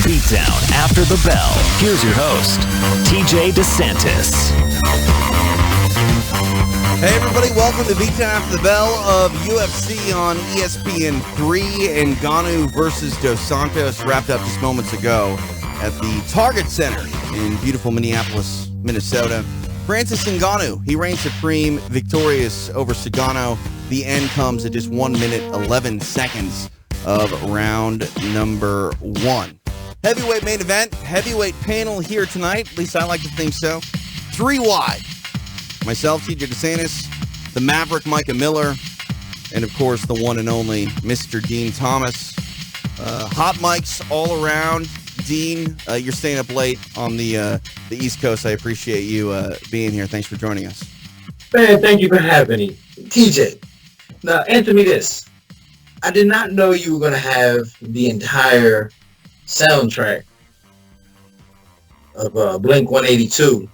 Beatdown After the Bell. Here's your host, TJ DeSantis. Hey everybody, welcome to Beatdown After the Bell of UFC on ESPN 3. Ngannou versus Dos Santos wrapped up just moments ago at the Target Center in beautiful Minneapolis, Minnesota. Francis Ngannou, he reigns supreme, victorious over Cigano. The end comes at just 1 minute, 11 seconds of round number 1. Heavyweight main event, heavyweight panel here tonight. At least I like to think so. 3 wide. Myself, TJ DeSantis, the Maverick Micah Miller, and of course the one and only Mr. Dean Thomas. Hot mics all around. Dean, you're staying up late on the East Coast. I appreciate you being here. Thanks for joining us. Man, thank you for having me. TJ, now answer me this. I did not know you were going to have the entire soundtrack of Blink-182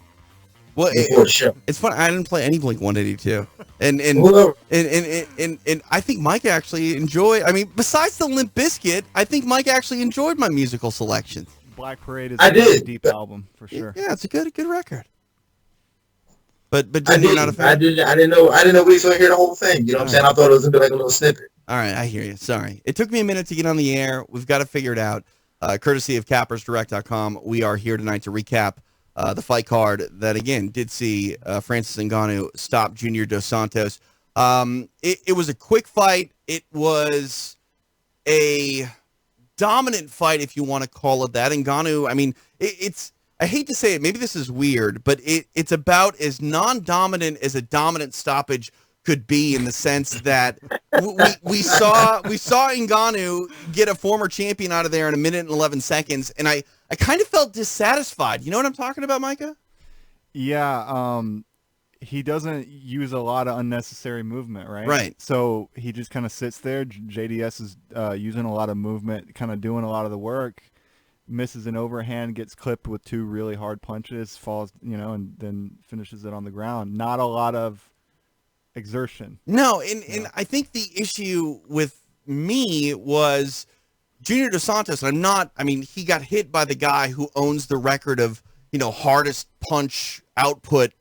well, before the show. It's fun. I didn't play any Blink-182. And I think Mike actually enjoyed, besides the Limp Bizkit, I think Mike actually enjoyed my musical selections. Black Parade is a deep album for sure. Yeah, it's a good record. But you're not a fan? I didn't know we were going to hear the whole thing. You know what I'm saying? I thought it was going to be like a little snippet. All right, I hear you. Sorry. It took me a minute to get on the air. We've got to figure it out. Courtesy of CappersDirect.com, we are here tonight to recap the fight card that, again, did see Francis Ngannou stop Junior Dos Santos. It was a quick fight. It was a dominant fight, if you want to call it that. Ngannou, I hate to say it, maybe this is weird, but it's about as non-dominant as a dominant stoppage could be, in the sense that we saw Ngannou get a former champion out of there in 1 minute and 11 seconds, and I kind of felt dissatisfied. You know what I'm talking about, Micah? Yeah, he doesn't use a lot of unnecessary movement, right? Right. So he just kind of sits there. JDS is using a lot of movement, kind of doing a lot of the work. Misses an overhand, gets clipped with 2 really hard punches, falls, and then finishes it on the ground. Not a lot of exertion. No, and I think the issue with me was Junior Dos Santos, and he got hit by the guy who owns the record of, hardest punch output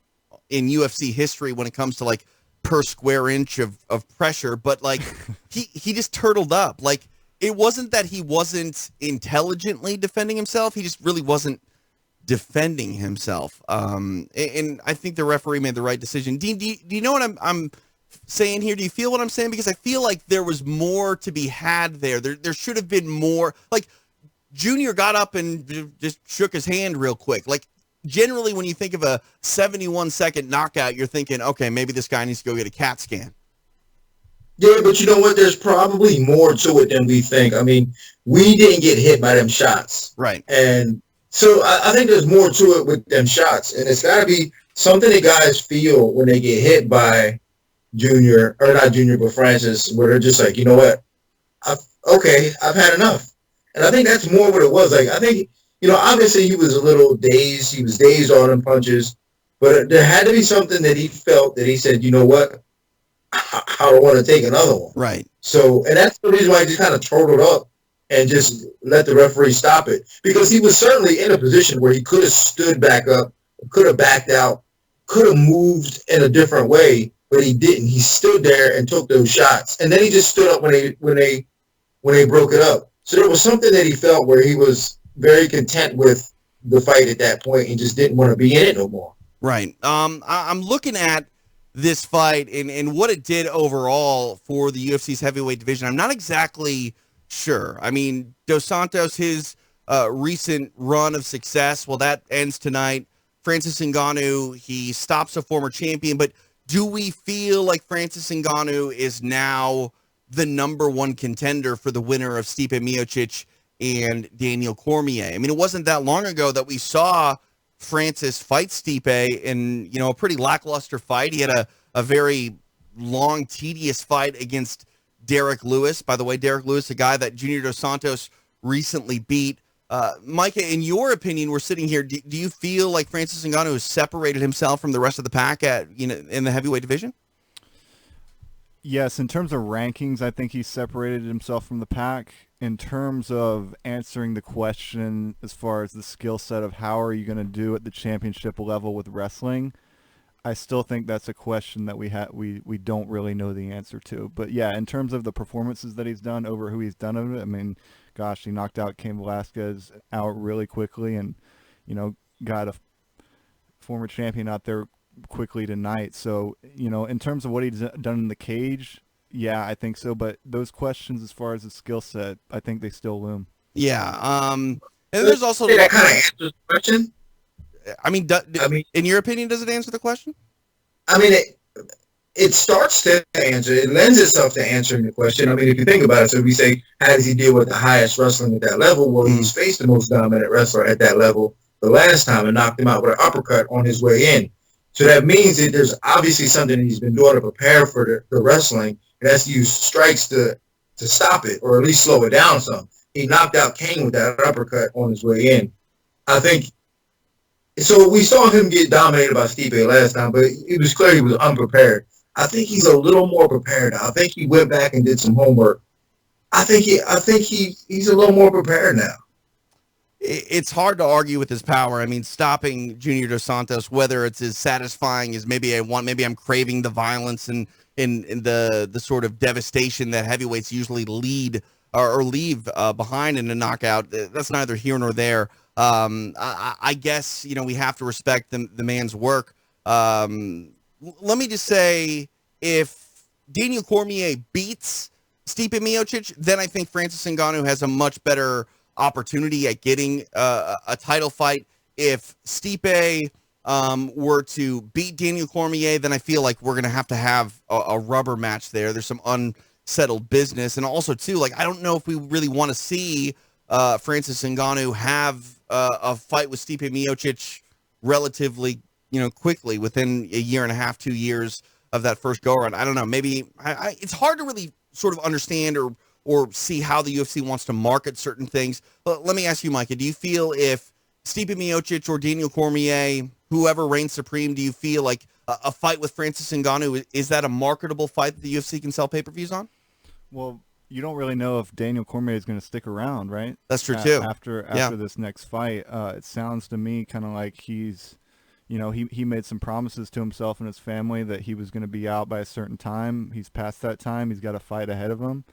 in UFC history when it comes to, like, per square inch of pressure, but, like, he just turtled up. Like, it wasn't that he wasn't intelligently defending himself. He just really wasn't defending himself. And I think the referee made the right decision. Dean, do you know what I'm saying here? Do you feel what I'm saying? Because I feel like there was more to be had there. There should have been more. Like, Junior got up and just shook his hand real quick. Like, generally when you think of a 71-second knockout, you're thinking, okay, maybe this guy needs to go get a CAT scan. Yeah, but you know what? There's probably more to it than we think. We didn't get hit by them shots. Right. And so I think there's more to it with them shots. And it's got to be something that guys feel when they get hit by Francis, where they're just like, you know what? I've had enough. And I think that's more what it was. Like, I think, obviously he was a little dazed. He was dazed on them punches. But there had to be something that he felt that he said, you know what? I don't want to take another one. Right. So, and that's the reason why he just kind of turtled up and just let the referee stop it. Because he was certainly in a position where he could have stood back up, could have backed out, could have moved in a different way, but he didn't. He stood there and took those shots. And then he just stood up when they broke it up. So there was something that he felt where he was very content with the fight at that point and just didn't want to be in it no more. Right. I'm looking at this fight and what it did overall for the UFC's heavyweight division. I'm not exactly sure. Dos Santos, his recent run of success, well, that ends tonight. Francis Ngannou, he stops a former champion, but do we feel like Francis Ngannou is now the number 1 contender for the winner of Stipe Miocic and Daniel Cormier? It wasn't that long ago that we saw Francis fight Stipe in, a pretty lackluster fight. He had a very long, tedious fight against Derek Lewis. By the way, Derek Lewis, a guy that Junior Dos Santos recently beat. Micah, in your opinion, we're sitting here. Do you feel like Francis Ngannou has separated himself from the rest of the pack in the heavyweight division? Yes, in terms of rankings, I think he's separated himself from the pack. in terms of answering the question as far as the skill set of how are you going to do at the championship level with wrestling, I still think that's a question that we don't really know the answer to. But yeah, in terms of the performances that he's done over who he's done of it, I mean, gosh, he knocked out Cain Velasquez out really quickly, and got a former champion out there quickly tonight. So in terms of what he's done in the cage, yeah, I think so. But those questions as far as the skill set, I think they still loom. Yeah. And there's also that kind of answers the question. I mean, in your opinion, does it answer the question? I mean, it starts to answer. It lends itself to answering the question. I mean, if you think about it, so we say, how does he deal with the highest wrestling at that level? Well, he's faced the most dominant wrestler at that level the last time and knocked him out with an uppercut on his way in. So that means that there's obviously something he's been doing to prepare for the wrestling, and that's to use strikes to stop it or at least slow it down some. He knocked out Cain with that uppercut on his way in. I think. So we saw him get dominated by Stipe last time, but it was clear he was unprepared. I think he's a little more prepared now. I think he went back and did some homework. I think he's a little more prepared now. It's hard to argue with his power. I mean, stopping Junior Dos Santos, whether it's as satisfying as maybe I'm craving the violence and in the sort of devastation that heavyweights usually lead or leave behind in a knockout. That's neither here nor there. I guess, we have to respect the man's work. Let me just say, if Daniel Cormier beats Stipe Miocic, then I think Francis Ngannou has a much better opportunity at getting a title fight. If Stipe were to beat Daniel Cormier, then I feel like we're going to have a rubber match there. There's some unsettled business. And also, too, I don't know if we really want to see Francis Ngannou have a fight with Stipe Miocic relatively, quickly within a year and a half, 2 years of that first go around. I don't know. Maybe it's hard to really sort of understand or see how the UFC wants to market certain things. But let me ask you, Micah, do you feel if Stipe Miocic or Daniel Cormier, whoever reigns supreme, do you feel like a fight with Francis Ngannou, is that a marketable fight that the UFC can sell pay-per-views on? Well, you don't really know if Daniel Cormier is going to stick around, right? That's true, too. After this next fight, it sounds to me kind of like he's, he made some promises to himself and his family that he was going to be out by a certain time. He's past that time. He's got a fight ahead of him.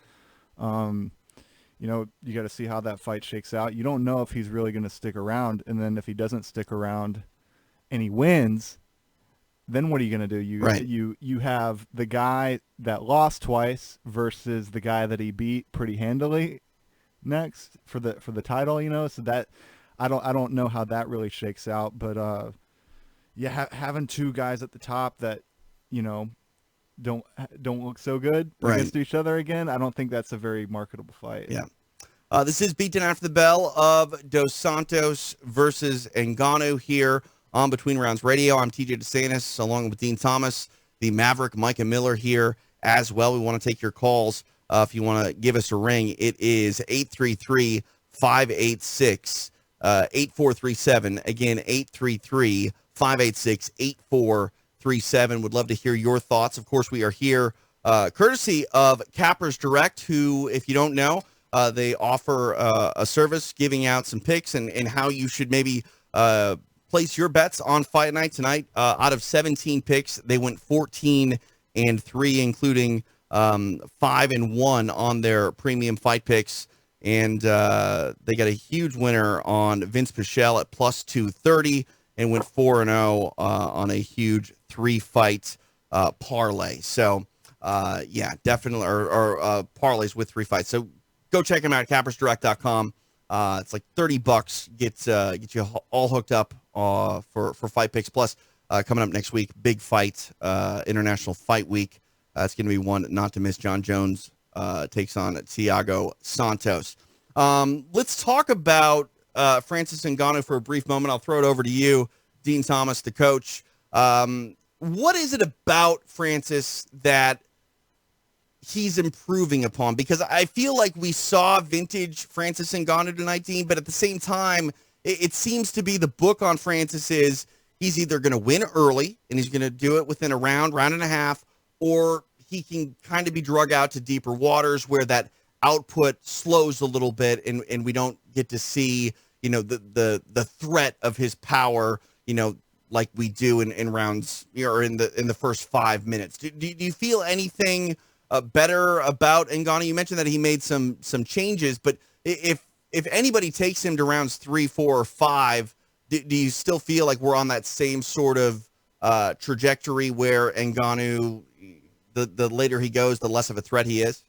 You got to see how that fight shakes out. You don't know if he's really going to stick around. And then if he doesn't stick around and he wins, then what are you going to do? You have the guy that lost twice versus the guy that he beat pretty handily next for the title, so that I don't know how that really shakes out, but having two guys at the top that don't look so good against each other again, I don't think that's a very marketable fight. Yeah. This is Beaten After the Bell of Dos Santos versus Ngannou here on Between Rounds Radio. I'm TJ DeSantis along with Dean Thomas, the Maverick, Micah Miller here as well. We want to take your calls. If you want to give us a ring, it is 833-586-8437. Again, 833-586-8437. Would love to hear your thoughts. Of course, we are here courtesy of Cappers Direct, who, if you don't know, they offer a service giving out some picks and how you should maybe place your bets on Fight Night tonight. Out of 17 picks, they went 14-3, including 5-1 on their premium fight picks. And they got a huge winner on Vince Pichel at plus 230 and went 4-0 on a huge 3-fight parlay. So, definitely, or parlays with 3 fights. So go check them out at cappersdirect.com. It's like $30, get you all hooked up for fight picks. Plus, coming up next week, big fight, International Fight Week. It's going to be one not to miss. John Jones takes on Thiago Santos. Let's talk about Francis Ngannou for a brief moment. I'll throw it over to you, Dean Thomas, the coach. What is it about Francis that he's improving upon? Because I feel like we saw vintage Francis Ngannou tonight, Dean, but at the same time, it seems to be the book on Francis is he's either going to win early and he's going to do it within a round and a half, or he can kind of be drug out to deeper waters where that output slows a little bit, and we don't get to see, the threat of his power, like we do in rounds, or in the first 5 minutes. Do you feel anything better about Ngannou? You mentioned that he made some changes, but if anybody takes him to rounds 3, 4, or 5, do you still feel like we're on that same sort of trajectory where Ngannou, the later he goes, the less of a threat he is?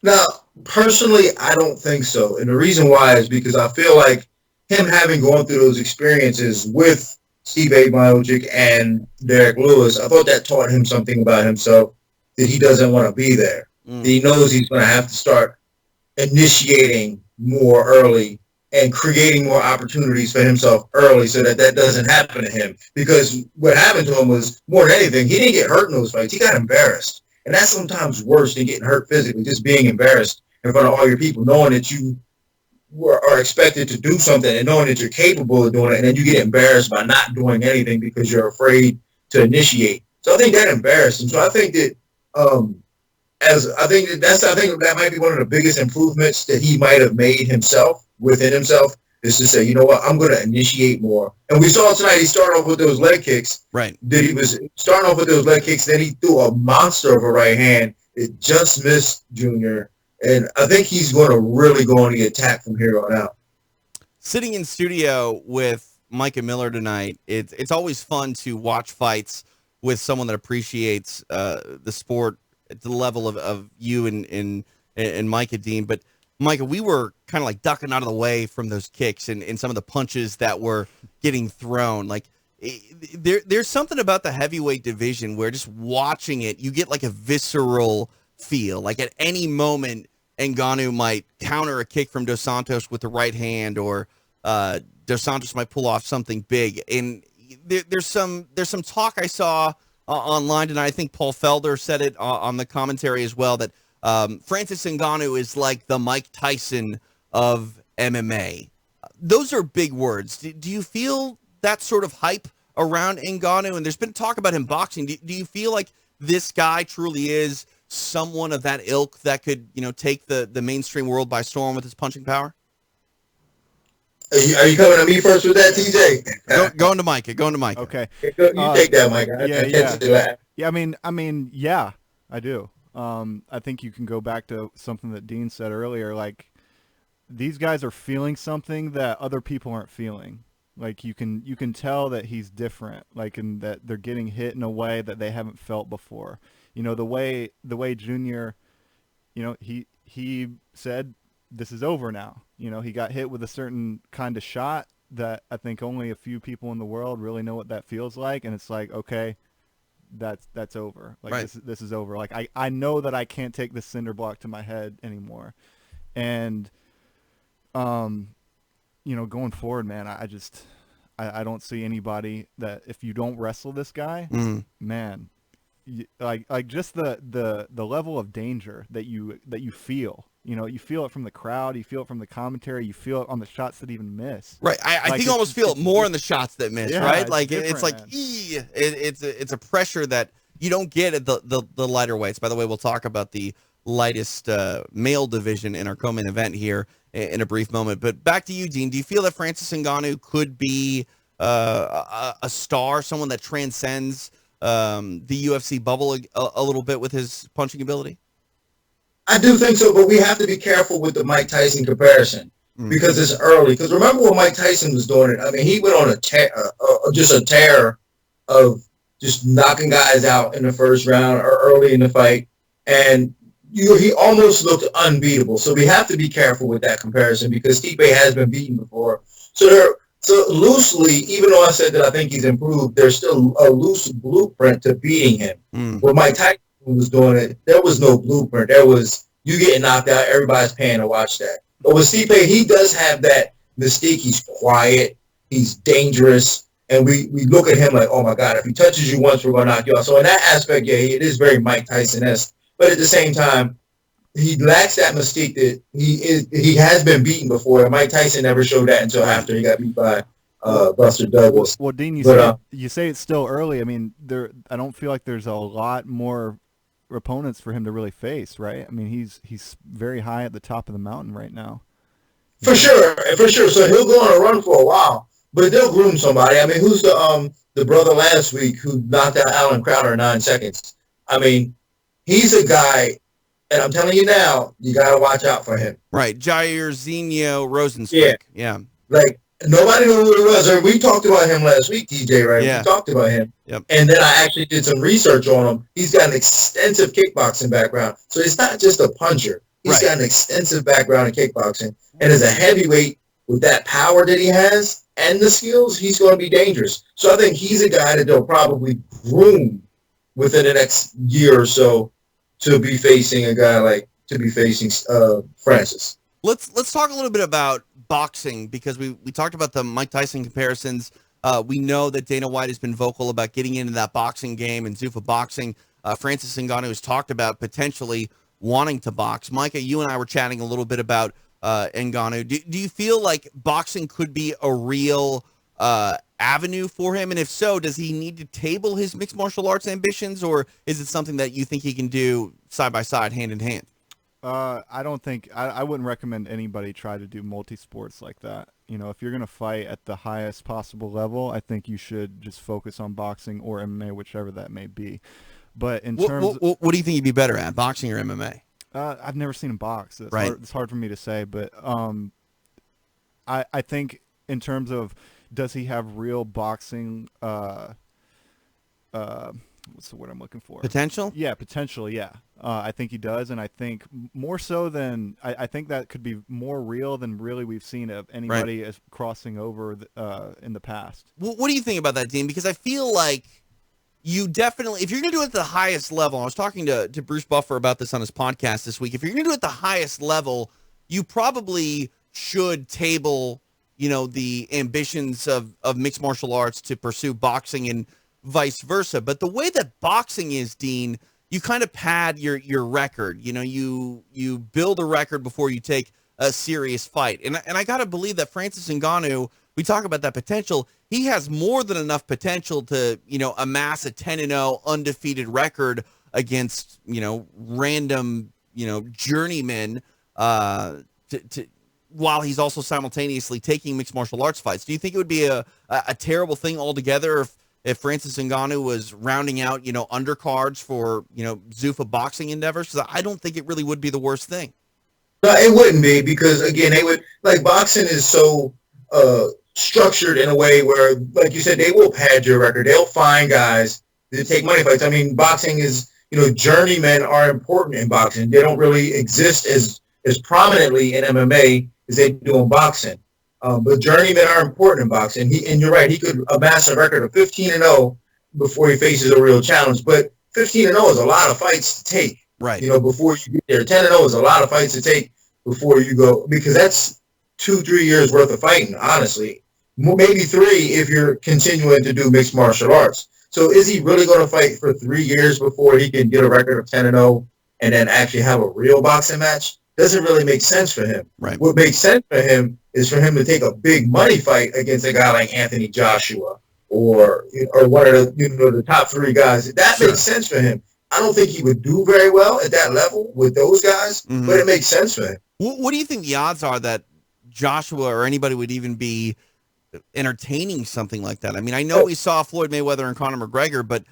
Now, personally, I don't think so. And the reason why is because I feel like him having gone through those experiences with Steve Miocic and Derek Lewis, I thought that taught him something about himself, that he doesn't want to be there. That he knows he's going to have to start initiating more early and creating more opportunities for himself early so that doesn't happen to him. Because what happened to him was, more than anything, he didn't get hurt in those fights. He got embarrassed. And that's sometimes worse than getting hurt physically, just being embarrassed in front of all your people, knowing that you are expected to do something and knowing that you're capable of doing it, and then you get embarrassed by not doing anything because you're afraid to initiate. So I think that embarrassed him. So I think that I think that might be one of the biggest improvements that he might have made himself, within himself, is to say, you know what, I'm going to initiate more. And we saw tonight, he started off with those leg kicks. Right. That he was starting off with those leg kicks, then he threw a monster of a right hand. It just missed Junior. And I think he's going to really go on the attack from here on out. Sitting in studio with Micah Miller tonight, it's always fun to watch fights with someone that appreciates the sport at the level of you and Micah, Dean. But Micah, we were kind of like ducking out of the way from those kicks and some of the punches that were getting thrown. Like, there's something about the heavyweight division where just watching it, you get like a visceral feel. Like at any moment, Ngannou might counter a kick from Dos Santos with the right hand, or Dos Santos might pull off something big. And there's some talk I saw online tonight. I think Paul Felder said it on the commentary as well, that Francis Ngannou is like the Mike Tyson of MMA. Those are big words. Do you feel that sort of hype around Ngannou? And there's been talk about him boxing. Do you feel like this guy truly is someone of that ilk that could, take the mainstream world by storm with his punching power? Are you coming to me first with that, TJ? Going to Micah. Okay. You take that, Micah. Yeah. I mean, yeah, I do. I think you can go back to something that Dean said earlier. Like, these guys are feeling something that other people aren't feeling. Like, you can tell that he's different. Like, and that they're getting hit in a way that they haven't felt before. The way Junior, he said, this is over now. He got hit with a certain kind of shot that I think only a few people in the world really know what that feels like. And it's like, okay, that's over. Like, right. This is over. Like, I know that I can't take this cinder block to my head anymore. And, going forward, man, I don't see anybody that, if you don't wrestle this guy, man, like just the level of danger that you feel. You feel it from the crowd, you feel it from the commentary, you feel it on the shots that even miss. Right. I think you almost feel it more in the shots that miss, right? Like, it's like, it's a pressure that you don't get at the lighter weights. By the way, we'll talk about the lightest male division in our co-main event here in a brief moment. But back to you, Dean. Do you feel that Francis Ngannou could be a star, someone that transcends the UFC bubble a little bit with his punching ability? I do think so, but we have to be careful with the Mike Tyson comparison because it's early. Because remember when Mike Tyson was doing it? I mean, he went on a tear of just knocking guys out in the first round or early in the fight, and he almost looked unbeatable. So we have to be careful with that comparison because Stipe has been beaten before. So loosely, even though I said that I think he's improved, there's still a loose blueprint to beating him. When Mike Tyson was doing it, there was no blueprint. There was, you getting knocked out, everybody's paying to watch that. But with Stipe, he does have that mystique. He's quiet, he's dangerous, and we look at him like, oh my God, if he touches you once, we're going to knock you out. So in that aspect, yeah, it is very Mike Tyson-esque. But at the same time, he lacks that mystique that he has been beaten before. And Mike Tyson never showed that until after he got beat by Buster Douglas. Well, Dean, you say it's still early. I mean, I don't feel like there's a lot more opponents for him to really face, right? I mean, he's very high at the top of the mountain right now. For sure. So he'll go on a run for a while, but they'll groom somebody. I mean, who's the brother last week who knocked out Alan Crowder in 9 seconds? I mean, he's a guy, and I'm telling you now, you got to watch out for him. Right. Jairzinho Rosenstruck. Yeah. Like, nobody knew who he was. We talked about him last week, DJ, right? Yeah. We talked about him. Yep. And then I actually did some research on him. He's got an extensive kickboxing background. So he's not just a puncher. He's got an extensive background in kickboxing. And as a heavyweight, with that power that he has and the skills, he's going to be dangerous. So I think he's a guy that they'll probably groom within the next year or so to be facing Francis. Let's talk a little bit about boxing, because we talked about the Mike Tyson comparisons. We know that Dana White has been vocal about getting into that boxing game and Zuffa boxing. Francis Ngannou has talked about potentially wanting to box. Micah, you and I were chatting a little bit about Ngannou. Do you feel like boxing could be a real avenue for him? And if so, does he need to table his mixed martial arts ambitions, or is it something that you think he can do side by side, hand in hand? I don't think I wouldn't recommend anybody try to do multi-sports like that. You know, if you're going to fight at the highest possible level, I think you should just focus on boxing or MMA, whichever that may be. But in terms what do you think you'd be better at, boxing or MMA? I've never seen him box. It's hard for me to say, but I think in terms of, does he have real boxing what's the word I'm looking for? Potential? Yeah, potential, yeah. I think he does, and I think more so than I think that could be more real than really we've seen of anybody as crossing over in the past. What do you think about that, Dean? Because I feel like you definitely, if you're going to do it at the highest level, I was talking to Bruce Buffer about this on his podcast this week. If you're going to do it at the highest level, you probably should table, the ambitions of mixed martial arts to pursue boxing and vice versa. But the way that boxing is, Dean, you kind of pad your record. You build a record before you take a serious fight. And I got to believe that Francis Ngannou, we talk about that potential, he has more than enough potential to, amass a 10-0 undefeated record against, random, journeymen while he's also simultaneously taking mixed martial arts fights. Do you think it would be a terrible thing altogether if Francis Ngannou was rounding out, undercards for, Zuffa boxing endeavors? Because I don't think it really would be the worst thing. No, it wouldn't be, because, again, boxing is so structured in a way where, like you said, they will pad your record. They'll find guys that take money fights. I mean, boxing is, journeymen are important in boxing. They don't really exist as prominently in MMA as they do in boxing. But journeymen are important in boxing. And you're right, he could amass a record of 15-0 before he faces a real challenge. But 15-0 is a lot of fights to take. Right. Before you get there. 10-0 is a lot of fights to take before you go, because that's 2-3 years worth of fighting, honestly. Maybe 3 if you're continuing to do mixed martial arts. So is he really going to fight for 3 years before he can get a record of 10-0 and then actually have a real boxing match? Doesn't really make sense for him. Right. What makes sense for him is for him to take a big money fight against a guy like Anthony Joshua or one of the the top 3 guys. That makes sense for him. I don't think he would do very well at that level with those guys, but it makes sense for him. What do you think the odds are that Joshua or anybody would even be entertaining something like that? I mean, I know we saw Floyd Mayweather and Conor McGregor, but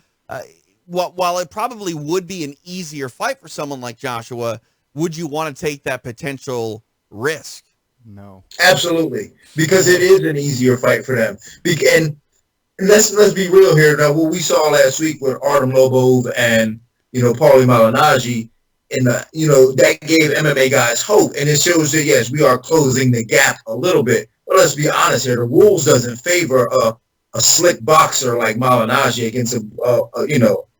while it probably would be an easier fight for someone like Joshua, would you want to take that potential risk? No. Absolutely, because it is an easier fight for them. And let's be real here. Now, what we saw last week with Artem Lobov and Paulie Malignaggi, that gave MMA guys hope, and it shows that yes, we are closing the gap a little bit. But let's be honest here: the rules doesn't favor a slick boxer like Malignaggi against a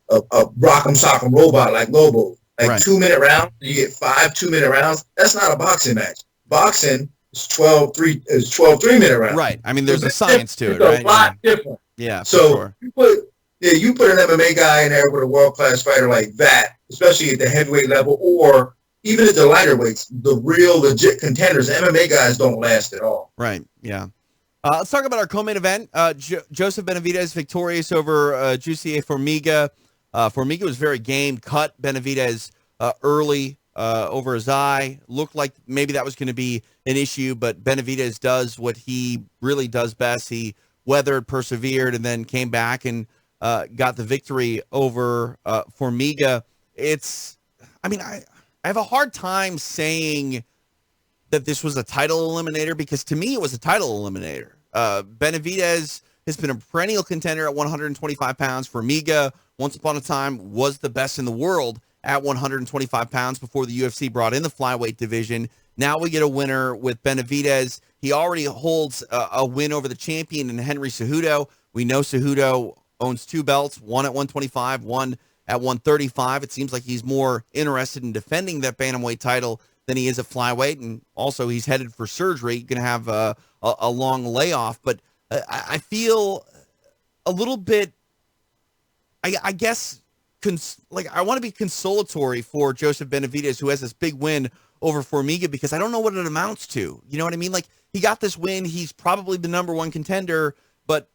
rock'em sock'em robot like Lobo. Like 2-minute rounds, you get 5 2-minute rounds. That's not a boxing match. Boxing is 12 3-minute rounds. Right. I mean, there's a science to it, right? It's a lot different. Yeah. So sure. you put an MMA guy in there with a world-class fighter like that, especially at the heavyweight level or even at the lighter weights, the real legit contenders, MMA guys don't last at all. Right. Yeah. Let's talk about our co-main event. Joseph Benavidez victorious over Jussier Formiga. Formiga was very game, cut Benavidez early over his eye. Looked like maybe that was going to be an issue, but Benavidez does what he really does best. He weathered, persevered, and then came back and got the victory over Formiga. I have a hard time saying that this was a title eliminator because to me it was a title eliminator. Benavidez has been a perennial contender at 125 pounds. Formiga, once upon a time, was the best in the world at 125 pounds before the UFC brought in the flyweight division. Now we get a winner with Benavidez. He already holds a win over the champion in Henry Cejudo. We know Cejudo owns 2 belts, one at 125, one at 135. It seems like he's more interested in defending that bantamweight title than he is at flyweight, and also he's headed for surgery. Going to have a long layoff, but I feel a little bit, I guess, I want to be consolatory for Joseph Benavidez, who has this big win over Formiga, because I don't know what it amounts to. You know what I mean? Like, he got this win. He's probably the number one contender, but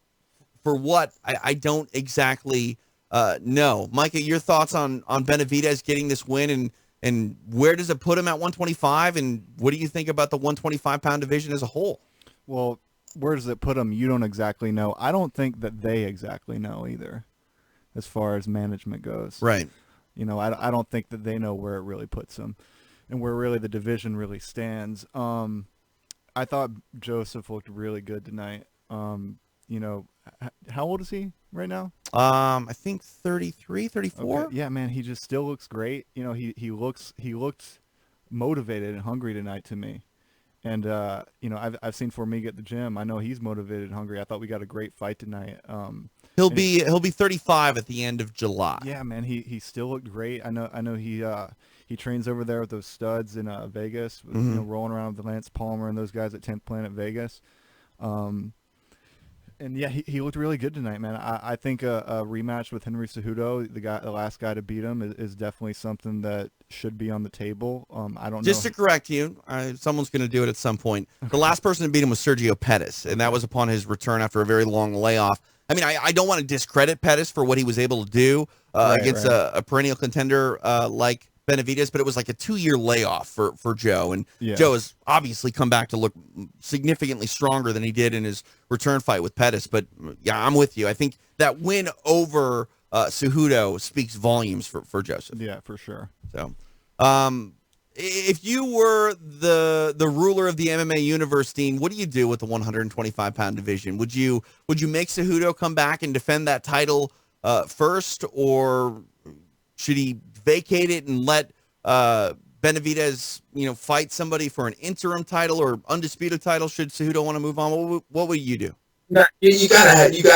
for what? I don't exactly know. Micah, your thoughts on Benavidez getting this win, and where does it put him at 125, and what do you think about the 125-pound division as a whole? Well, where does it put him? You don't exactly know. I don't think that they exactly know either, as far as management goes. Right. You know, I don't think that they know where it really puts him and where really the division really stands. I thought Joseph looked really good tonight. You know, how old is he right now? I think 33, 34. Okay. Yeah, man, he just still looks great. You know, he looked motivated and hungry tonight to me. And you know, I've seen Formiga at the gym. I know he's motivated and hungry. I thought we got a great fight tonight. He'll be 35 at the end of July. Yeah, man, he still looked great. I know he trains over there with those studs in Vegas, you know, rolling around with Lance Palmer and those guys at 10th Planet Vegas. And yeah, he looked really good tonight, man. I think a rematch with Henry Cejudo, the last guy to beat him, is definitely something that should be on the table. I don't know. Just to correct you, someone's going to do it at some point. The last person to beat him was Sergio Pettis, and that was upon his return after a very long layoff. I mean, I don't want to discredit Pettis for what he was able to do against a perennial contender like Benavidez, but it was like a 2-year layoff for Joe, and Joe has obviously come back to look significantly stronger than he did in his return fight with Pettis. But yeah, I'm with you. I think that win over Cejudo speaks volumes for Joseph. Yeah, for sure. So, if you were the ruler of the MMA universe, Dean, what do you do with the 125-pound division? Would you make Cejudo come back and defend that title first, or should he vacate it and let Benavidez, you know, fight somebody for an interim title or undisputed title? Should Cejudo want to move on, what would you do? Now, you gotta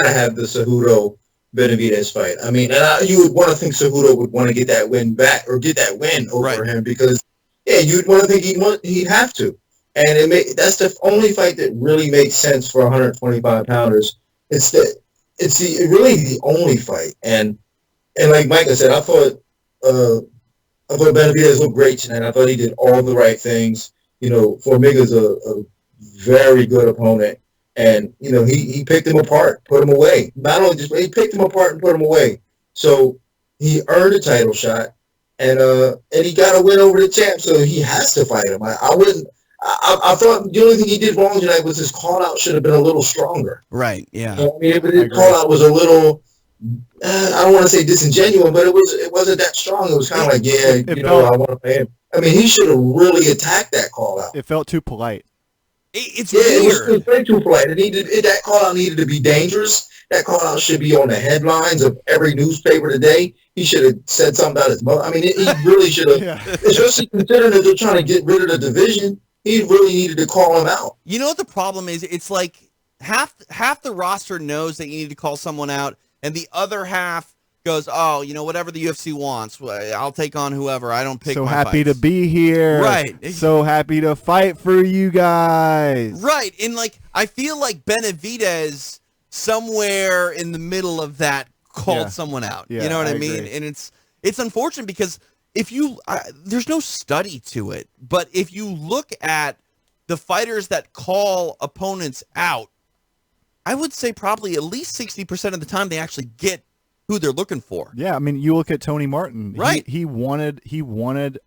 have the Cejudo Benavidez fight. I mean, and you would want to think Cejudo would want to get that win back, or get that win over him, because you'd want to think he'd have to, and that's the only fight that really makes sense for 125 pounders. It's really the only fight, and like Micah said, I thought Benavidez looked great tonight. I thought he did all the right things. You know, Formiga's a very good opponent, and you know he picked him apart, put him away. Not only just he picked him apart and put him away. So he earned a title shot, and he got a win over the champ. So he has to fight him. I thought the only thing he did wrong tonight was his call out should have been a little stronger. Right. Yeah. I mean, his call out was a little. I don't want to say disingenuous, but it wasn't that strong. It was kind of like, I want to pay him. I mean, he should have really attacked that call out. It felt too polite. It's weird. It was way too polite. That call out needed to be dangerous. That call out should be on the headlines of every newspaper today. He should have said something about his mother. I mean, he really should have, especially considering that they're trying to get rid of the division. He really needed to call him out. You know what the problem is? It's like half the roster knows that you need to call someone out, and the other half goes, oh, you know, whatever the UFC wants, I'll take on whoever. I don't pick my So happy fights. to be here. Right. So happy to fight for you guys. Right. And, like, I feel like Benavidez, somewhere in the middle of that, called someone out. Yeah, you know what I mean? agree. And it's unfortunate because there's no study to it, but if you look at the fighters that call opponents out, I would say probably at least 60% of the time they actually get who they're looking for. Yeah, I mean, you look at Tony Martin. Right. He wanted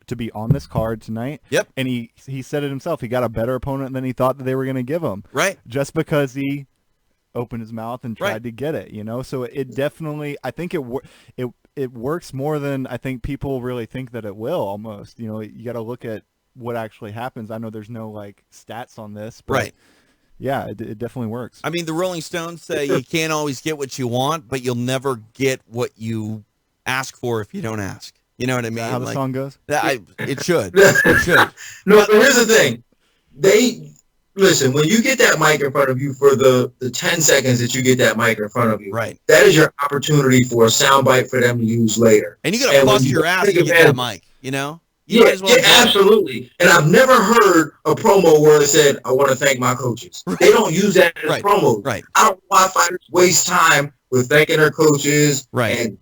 to be on this card tonight. Yep. And he said it himself. He got a better opponent than he thought that they were going to give him. Right. Just because he opened his mouth and tried Right. to get it, So it definitely, I think it works more than I think people really think that it will. Almost, you got to look at what actually happens. I know there's no like stats on this, but Right. yeah, it definitely works. I mean, the Rolling Stones say you can't always get what you want, but you'll never get what you ask for if you don't ask. You know what I mean? Is that how the song goes? It should. It should. No, but here's the thing. Listen, when you get that mic in front of you for the 10 seconds that you get that mic in front of you, Right. that is your opportunity for a soundbite for them to use later. And you got to bust your ass to get that mic, You might as well enjoy it. Absolutely. And I've never heard a promo where it said, I want to thank my coaches. Right. They don't use that as Right. promos. Right. I don't know why fighters waste time with thanking their coaches Right. and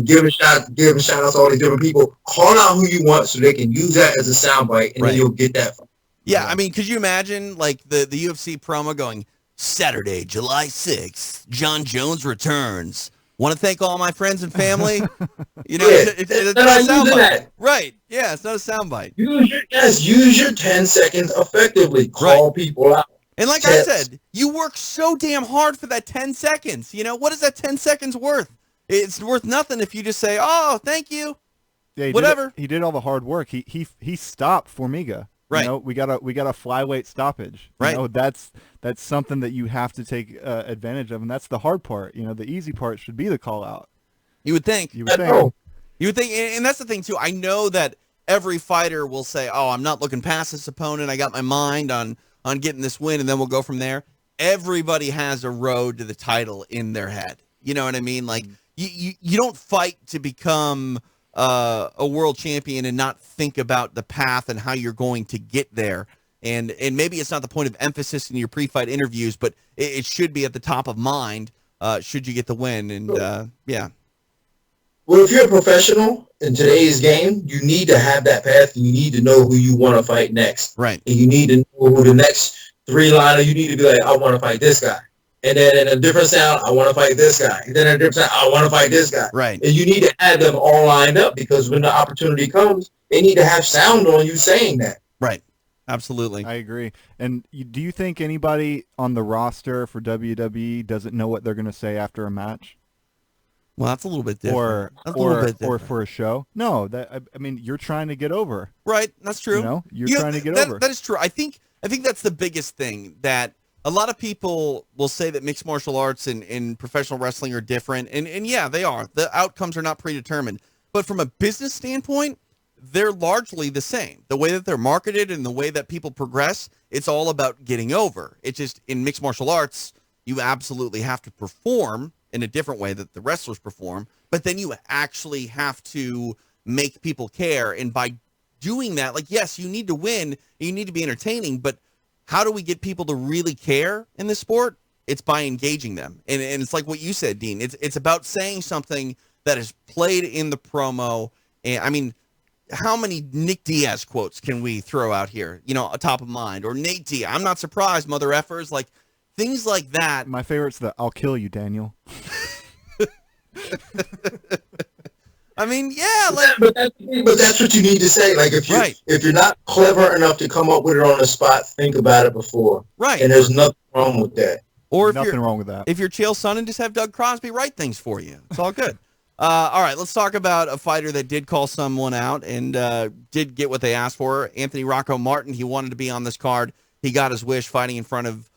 giving shout outs to all these different people. Call out who you want so they can use that as a soundbite, and Right. then you'll get that. Yeah, I mean, could you imagine like the UFC promo going, Saturday, July 6th, John Jones returns. Want to thank all my friends and family. It's they're not not a using soundbite. that. Right. Yeah, it's not a soundbite. Use your 10 seconds effectively. Call people out. And like I said, you work so damn hard for that 10 seconds. What is that 10 seconds worth? It's worth nothing if you just say, oh, thank you. Yeah, whatever. He did all the hard work. He stopped Formiga. Right. We got a flyweight stoppage. Right. That's something that you have to take advantage of, and that's the hard part. The easy part should be the call out. You would think. You would think. You would think, and that's the thing too. I know that every fighter will say, "Oh, I'm not looking past this opponent. I got my mind on getting this win, and then we'll go from there." Everybody has a road to the title in their head. You know what I mean? Like you don't fight to become a world champion and not think about the path and how you're going to get there. And maybe it's not the point of emphasis in your pre-fight interviews, but it should be at the top of mind should you get the win. And yeah. Well, if you're a professional in today's game, you need to have that path, and you need to know who you want to fight next. Right. And you need to know who the next three-liner, you need to be like, I want to fight this guy. And then in a different sound, I want to fight this guy. And then in a different sound, I want to fight this guy. Right. And you need to have them all lined up, because when the opportunity comes, they need to have sound on you saying that. Right. Absolutely. I agree. And do you think anybody on the roster for WWE doesn't know what they're going to say after a match? Well, that's a little bit different. Or for a show? No, I mean, you're trying to get over. Right. That's true. You're trying to get over. That is true. I think that's the biggest thing, that a lot of people will say that mixed martial arts and professional wrestling are different. And yeah, they are. The outcomes are not predetermined. But from a business standpoint, they're largely the same. The way that they're marketed and the way that people progress, it's all about getting over. It's just in mixed martial arts, you absolutely have to perform in a different way that the wrestlers perform, but then you actually have to make people care. And by doing that, like, yes, you need to win, you need to be entertaining, but how do we get people to really care in this sport? It's by engaging them. And it's like what you said, Dean. It's about saying something that is played in the promo. And I mean, how many Nick Diaz quotes can we throw out here? Top of mind, or Nate Diaz. I'm not surprised, mother effers. Like, things like that. My favorite's the "I'll kill you, Daniel." I mean, yeah, but that's what you need to say. Like, if you're not clever enough to come up with it on the spot, think about it before. Right. And there's nothing wrong with that. Or if nothing wrong with that. If you're Chael Sonnen, just have Doug Crosby write things for you. It's all good. All right, let's talk about a fighter that did call someone out and did get what they asked for. Anthony Rocco Martin, he wanted to be on this card. He got his wish, fighting in front of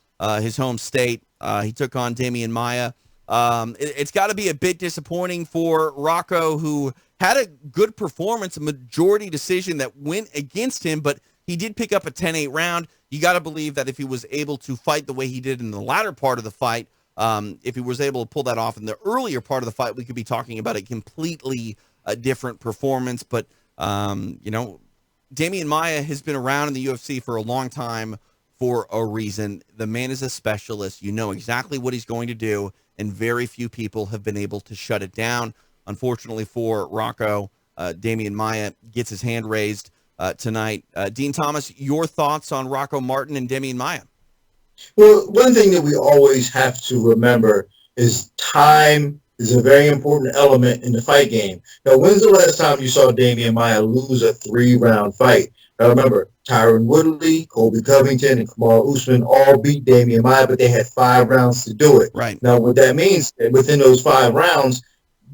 his home state. He took on Damian Maia. It's got to be a bit disappointing for Rocco, who had a good performance, a majority decision that went against him, but he did pick up a 10-8 round. You got to believe that if he was able to fight the way he did in the latter part of the fight, if he was able to pull that off in the earlier part of the fight, we could be talking about a completely different performance. But, Damian Maia has been around in the UFC for a long time for a reason. The man is a specialist. You know exactly what he's going to do, and very few people have been able to shut it down. Unfortunately for Rocco, Damian Maia gets his hand raised tonight. Dean Thomas, your thoughts on Rocco Martin and Damian Maia? Well, one thing that we always have to remember is time is a very important element in the fight game. Now, when's the last time you saw Damian Maia lose a 3-round fight? Now, remember, Tyron Woodley, Colby Covington, and Kamaru Usman all beat Damian Maia, but they had 5 rounds to do it. Right. Now, what that means, within those 5 rounds,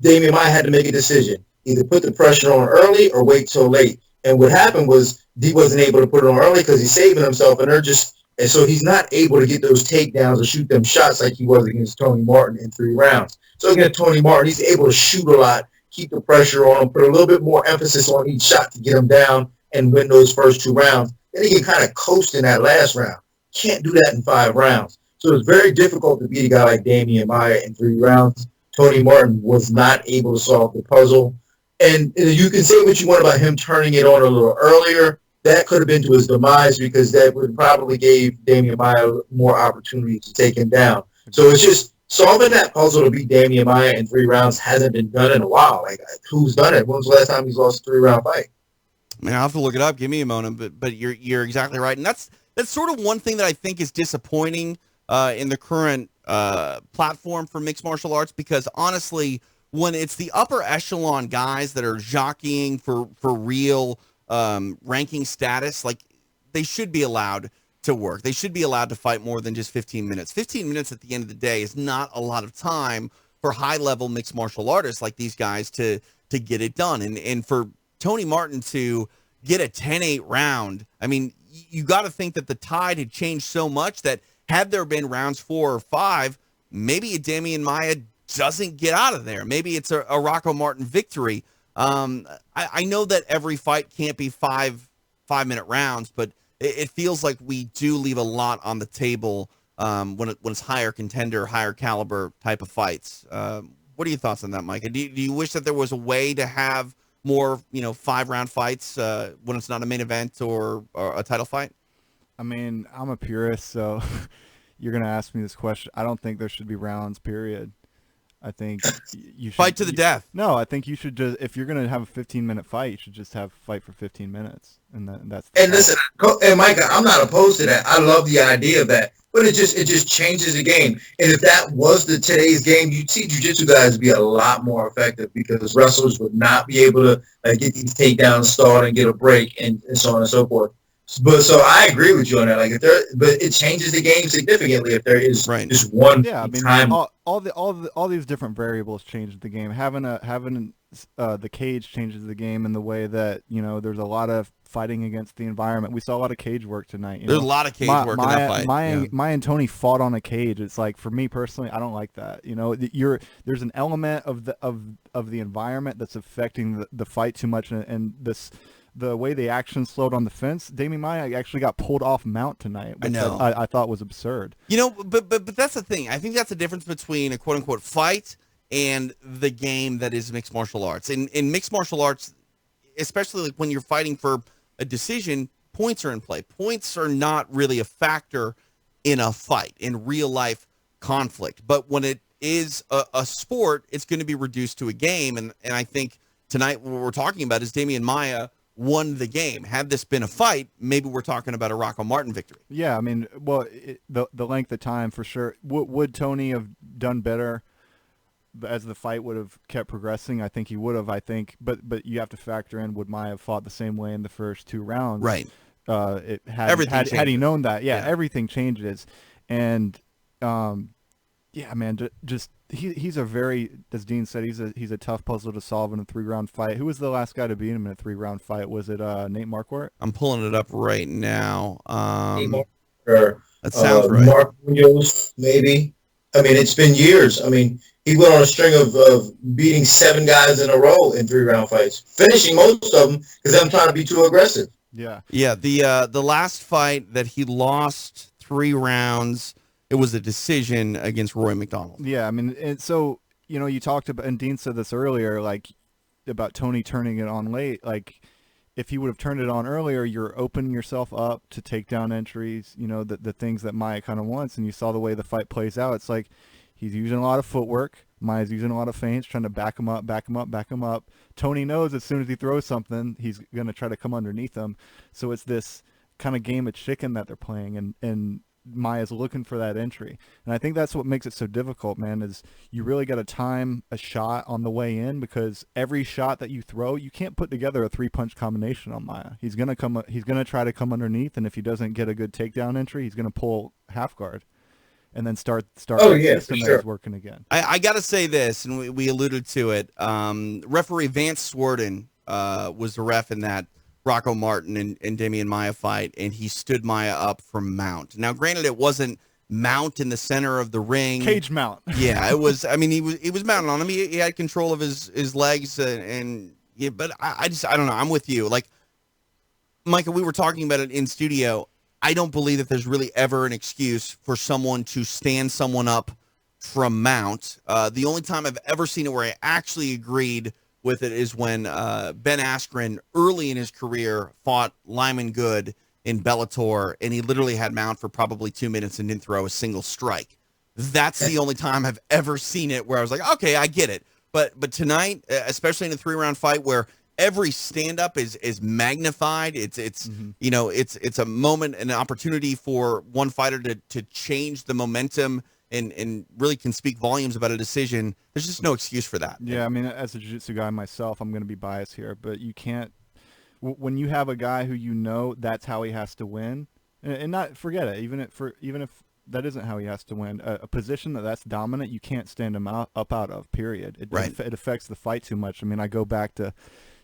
Damian Maia had to make a decision. Either put the pressure on early or wait till late. And what happened was he wasn't able to put it on early because he's saving himself, and so he's not able to get those takedowns or shoot them shots like he was against Tony Martin in 3 rounds. So against Tony Martin, he's able to shoot a lot, keep the pressure on him, put a little bit more emphasis on each shot to get him down and win those first 2 rounds. Then he can kind of coast in that last round. Can't do that in 5 rounds. So it's very difficult to beat a guy like Damian Maia in 3 rounds. Tony Martin was not able to solve the puzzle. And you can say what you want about him turning it on a little earlier. That could have been to his demise because that would probably gave Damian Maia more opportunity to take him down. So it's just solving that puzzle to beat Damian Maia in 3 rounds hasn't been done in a while. Like, who's done it? When was the last time he's lost a 3-round fight? Man, I'll have to look it up. Give me a moment, but you're exactly right, and that's sort of one thing that I think is disappointing in the current platform for mixed martial arts, because honestly, when it's the upper echelon guys that are jockeying for real ranking status, like, they should be allowed to work. They should be allowed to fight more than just 15 minutes. 15 minutes at the end of the day is not a lot of time for high-level mixed martial artists like these guys to get it done. And for Tony Martin to get a 10-8 round, I mean, you got to think that the tide had changed so much that had there been rounds 4 or 5, maybe a Damian Maia doesn't get out of there. Maybe it's a Rocco Martin victory. I know that every fight can't be 5-minute rounds, but it feels like we do leave a lot on the table when it's higher contender, higher caliber type of fights. What are your thoughts on that, Mike? Do you wish that there was a way to have more, 5-round fights when it's not a main event or a title fight? I mean, I'm a purist, so you're going to ask me this question. I don't think there should be rounds, period. I think you should fight to the death. No, I think you should just, if you're going to have a 15-minute fight, you should just have fight for 15 minutes. And that's and listen, and Micah, I'm not opposed to that. I love the idea of that, but it just changes the game. And if that was today's game, you'd see jiu-jitsu guys be a lot more effective because wrestlers would not be able to get these takedowns stalled and get a break and so on and so forth. But so I agree with you on that. But it changes the game significantly if there is just one time. All these different variables change the game. Having the cage changes the game in the way that there's a lot of fighting against the environment. We saw a lot of cage work tonight. There's a lot of cage work in that fight. Maya and Tony fought on a cage. It's like, for me personally, I don't like that. There's an element of the environment that's affecting the fight too much, and the way the action slowed on the fence, Damian Maia actually got pulled off mount tonight, which I thought was absurd. But that's the thing. I think that's the difference between a quote-unquote fight and the game that is mixed martial arts. In mixed martial arts, especially when you're fighting for a decision, points are in play. Points are not really a factor in a fight, in real-life conflict. But when it is a sport, it's going to be reduced to a game. And I think tonight what we're talking about is Damian Maia won the game. Had this been a fight, maybe we're talking about a Rocco Martin victory. Yeah, I mean, well, the length of time for sure. Would Tony have done better as the fight would have kept progressing? I think he would have. But you have to factor in, would Maia have fought the same way in the first 2 rounds? Right. Had he known that, everything changes, and just he's a very, as Dean said, he's a tough puzzle to solve in a 3-round fight. Who was the last guy to beat him in a 3-round fight? Was it Nate Marquardt? I'm pulling it up right now. That sounds right. Mark Munoz, maybe. I mean, it's been years. I mean, he went on a string of beating 7 guys in a row in 3-round fights, finishing most of them because I'm trying to be too aggressive. Yeah. The last fight that he lost 3 rounds, it was a decision against Roy McDonald. Yeah, I mean, and so, you talked about, and Dean said this earlier, about Tony turning it on late. If he would have turned it on earlier, you're opening yourself up to takedown entries, the things that Maia kind of wants, and you saw the way the fight plays out. It's like he's using a lot of footwork. Maia's using a lot of feints, trying to back him up. Tony knows as soon as he throws something, he's going to try to come underneath him. So it's this kind of game of chicken that they're playing, and Maya's looking for that entry. And I think that's what makes it so difficult, man, is you really got to time a shot on the way in, because every shot that you throw, you can't put together a 3-punch combination on Maya. He's going to try to come underneath, and if he doesn't get a good takedown entry, he's going to pull half guard and then start Oh, that yeah, system for that sure. is working again. I got to say this, and we alluded to it. Referee Vance Swarden was the ref in that Rocco Martin and Damian Maia fight, and he stood Maia up from mount. Now, granted, it wasn't mount in the center of the ring. Cage mount. Yeah, it was. I mean, he was mounted on him. He had control of his legs, and yeah. But I don't know. I'm with you. Like, Micah, we were talking about it in studio. I don't believe that there's really ever an excuse for someone to stand someone up from mount. The only time I've ever seen it where I actually agreed with it is when Ben Askren, early in his career, fought Lyman Good in Bellator, and he literally had mount for probably 2 minutes and didn't throw a single strike. That's the only time I've ever seen it where I was like, okay, I get it. But tonight, especially in a 3-round fight where every stand-up is magnified, it's a moment, an opportunity for one fighter to change the momentum and really can speak volumes about a decision. There's just no excuse for that. Yeah, I mean, as a jiu-jitsu guy myself, I'm going to be biased here, but you can't when you have a guy who that's how he has to win, and not forget it, even if that isn't how he has to win, a position that's dominant, you can't stand him up out of, period. It affects the fight too much. I mean, I go back to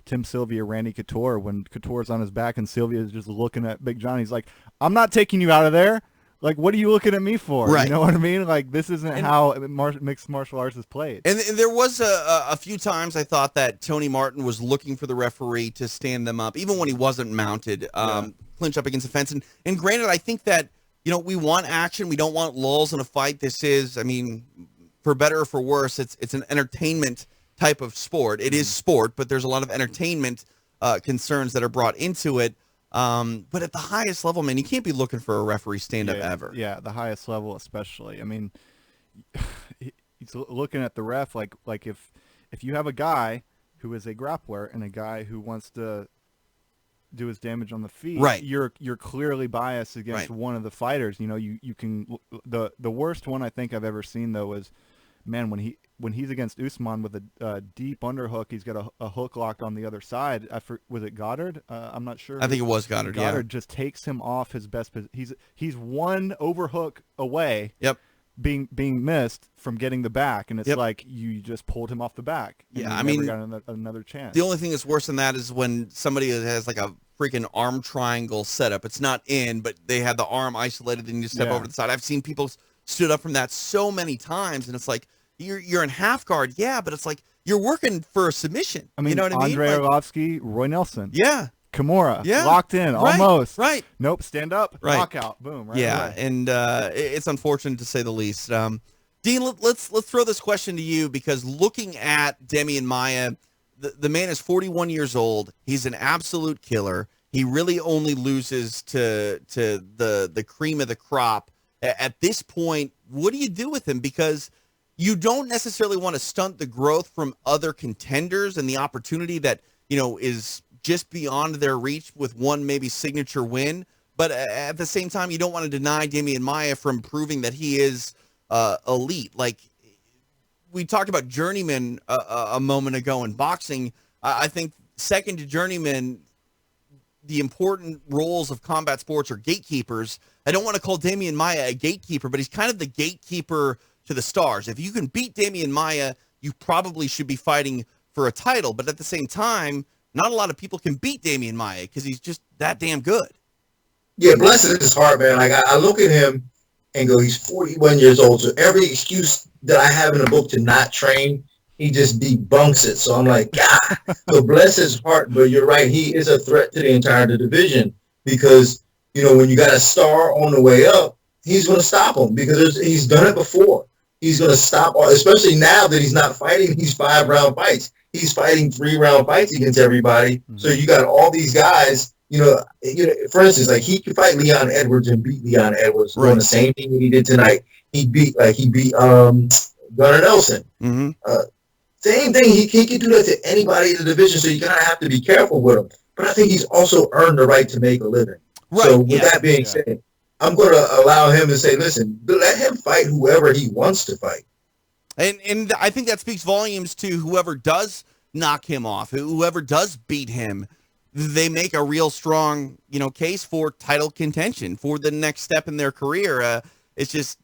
Tim Sylvia, Randy Couture, when Couture's on his back and Sylvia is just looking at Big John. He's like, I'm not taking you out of there. Like, what are you looking at me for? Right. You know what I mean? Like, this isn't how mixed martial arts is played. And there was a few times I thought that Tony Martin was looking for the referee to stand them up, even when he wasn't mounted, clinch up against the fence. And granted, I think that, we want action. We don't want lulls in a fight. This is, I mean, for better or for worse, it's an entertainment type of sport. It is sport, but there's a lot of entertainment concerns that are brought into it. But at the highest level, man, you can't be looking for a referee stand-up ever. Yeah, the highest level especially. I mean, he's looking at the ref like if you have a guy who is a grappler and a guy who wants to do his damage on the feet, right, you're clearly biased against one of the fighters. You can the worst one I think I've ever seen though is, man, when he's against Usman with a deep underhook, he's got a hook locked on the other side. Was it Goddard? I'm not sure. I think it was Goddard. Goddard just takes him off his best. He's one overhook away. Yep. Being missed from getting the back, and it's like you just pulled him off the back. Yeah, I mean, got another chance. The only thing that's worse than that is when somebody has like a freaking arm triangle setup. It's not in, but they have the arm isolated, and you step over to the side. I've seen people stood up from that so many times, and it's like, You're in half guard, but it's like you're working for a submission. I mean, you know what I mean? Andrei Arlovsky, Roy Nelson. Yeah. Kimura. Yeah. Locked in, almost. Right. Nope, stand up, knockout, boom. Right away. And it's unfortunate to say the least. Dean, let's throw this question to you, because looking at Demian Maia, the man is 41 years old. He's an absolute killer. He really only loses to the cream of the crop. At this point, what do you do with him? Because you don't necessarily want to stunt the growth from other contenders and the opportunity that, is just beyond their reach with one maybe signature win. But at the same time, you don't want to deny Demian Maia from proving that he is elite. Like, we talked about journeyman a moment ago in boxing. I think second to journeyman, the important roles of combat sports are gatekeepers. I don't want to call Demian Maia a gatekeeper, but he's kind of the gatekeeper to the stars. If you can beat Demian Maia, you probably should be fighting for a title. But at the same time, not a lot of people can beat Demian Maia because he's just that damn good. Yeah, bless his heart, man. Like, I look at him and go, he's 41 years old. So every excuse that I have in the book to not train, he just debunks it. So I'm like, God. So bless his heart. But you're right. He is a threat to the entire division because, when you got a star on the way up, he's going to stop him because he's done it before. He's going to stop, especially now that he's not fighting these 5-round fights. He's fighting 3-round fights against everybody. Mm-hmm. So you got all these guys, for instance, like he could fight Leon Edwards and beat Leon Edwards doing the same thing that he did tonight. He beat Gunnar Nelson. Mm-hmm. Same thing. He could do that to anybody in the division. So you're going to have to be careful with him. But I think he's also earned the right to make a living. Right. So with that being said, I'm going to allow him to say, listen, let him fight whoever he wants to fight. And I think that speaks volumes to whoever does knock him off, whoever does beat him. They make a real strong, case for title contention for the next step in their career. It's just,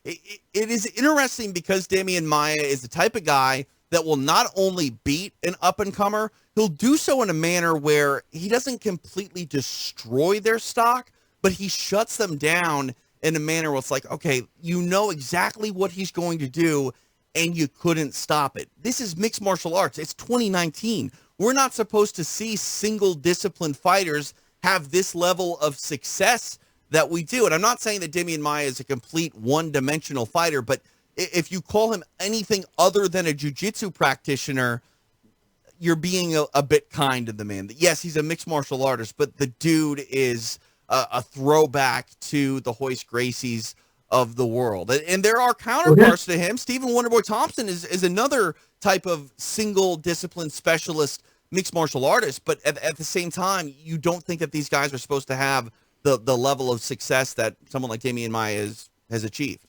it is interesting because Damian Maia is the type of guy that will not only beat an up-and-comer, he'll do so in a manner where he doesn't completely destroy their stock, but he shuts them down in a manner where it's like, okay, you know exactly what he's going to do, and you couldn't stop it. This is mixed martial arts. It's 2019. We're not supposed to see single discipline fighters have this level of success that we do. And I'm not saying that Damian Maia is a complete one-dimensional fighter, but if you call him anything other than a jiu-jitsu practitioner, you're being a bit kind to the man. Yes, he's a mixed martial artist, but the dude is a throwback to the Royce Gracies of the world. And there are counterparts to him. Stephen Wonderboy Thompson is another type of single discipline specialist mixed martial artist, but at the same time, you don't think that these guys are supposed to have the level of success that someone like Damian Maia has achieved.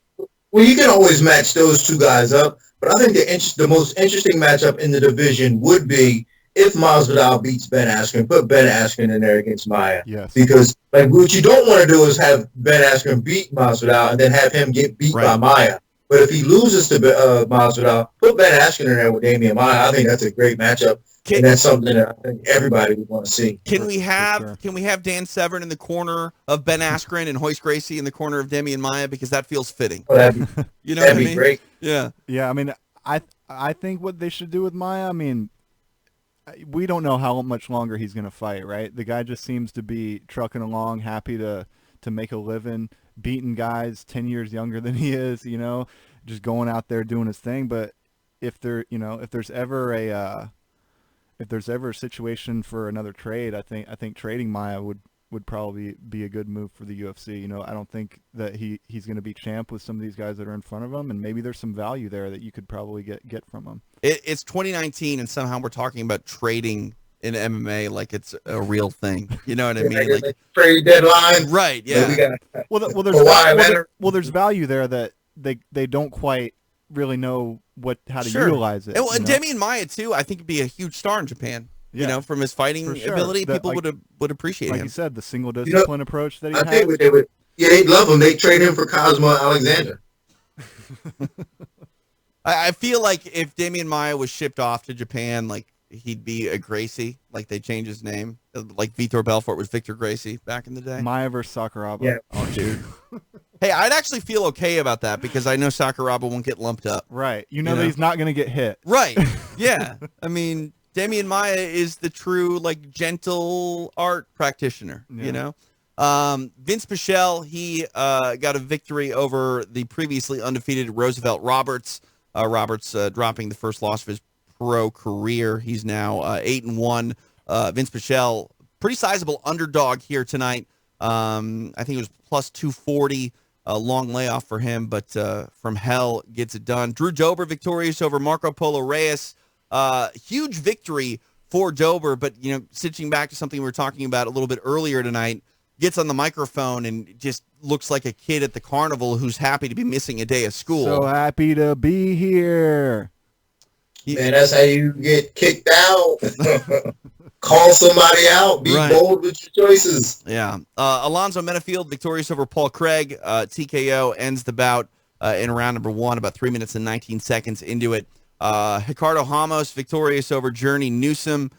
Well, you can always match those two guys up, but I think the most interesting matchup in the division would be if Masvidal beats Ben Askren, put Ben Askren in there against Maia. Yes. Because what you don't want to do is have Ben Askren beat Masvidal and then have him get beat by Maia. But if he loses to Masvidal, put Ben Askren in there with Damian Maia. I think that's a great matchup. And that's something that I think everybody would want to see. Can we have Dan Severn in the corner of Ben Askren and Royce Gracie in the corner of Damian Maia, because that feels fitting. Oh, that'd be great. Yeah. Yeah, I mean, I think what they should do with Maia, I mean, we don't know how much longer he's going to fight, right? The guy just seems to be trucking along, happy to make a living, beating guys 10 years younger than he is, just going out there doing his thing. But if there's ever a situation for another trade, I think trading Maia would probably be a good move for the UFC. I don't think that he's going to be champ with some of these guys that are in front of him, and maybe there's some value there that you could probably get from him. It's 2019, and somehow we're talking about trading in MMA like it's a real thing. You know what I mean? Like trade deadline, right? Yeah. There's value there that they don't quite really know how to utilize it. And Damian Maia too, I think would be a huge star in Japan. Yeah. From his fighting ability, people would appreciate him. Like you said, the single discipline approach that he has. I think they would. Yeah, they'd love him. They'd trade him for Cosmo Alexander. I feel like if Damian Maia was shipped off to Japan, like he'd be a Gracie, like they changed his name, like Vitor Belfort was Victor Gracie back in the day. Maia versus Sakuraba. Yeah. Oh, dude. Hey, I'd actually feel okay about that because I know Sakuraba won't get lumped up. Right. You know that he's not going to get hit. Right. Yeah. I mean, Damian Maia is the true, gentle art practitioner, Vince Pichel, he got a victory over the previously undefeated Roosevelt Roberts. Roberts dropping the first loss of his pro career. He's now 8-1. Vince Pichel, pretty sizable underdog here tonight. I think it was plus 240. A long layoff for him, but from hell gets it done. Drew Dober victorious over Marco Polo Reyes. Huge victory for Dober, but, switching back to something we were talking about a little bit earlier tonight, gets on the microphone and just looks like a kid at the carnival who's happy to be missing a day of school. So happy to be here. Man, that's how you get kicked out. Call somebody out. Be bold with your choices. Yeah. Alonzo Menafield victorious over Paul Craig. TKO ends the bout in round number 1, about 3 minutes and 19 seconds into it. Ricardo Ramos victorious over Journey Newsom.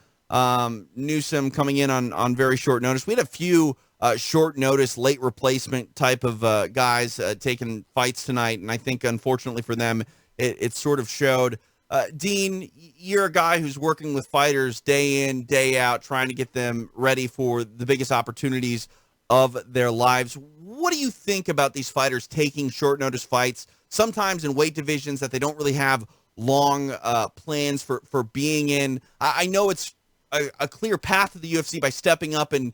Newsom coming in on very short notice. We had a few short notice, late replacement type of guys taking fights tonight, and I think unfortunately for them, it sort of showed. Dean, you're a guy who's working with fighters day in, day out, trying to get them ready for the biggest opportunities of their lives. What do you think about these fighters taking short notice fights, sometimes in weight divisions that they don't really have long plans for being in? I know it's a clear path to the UFC by stepping up and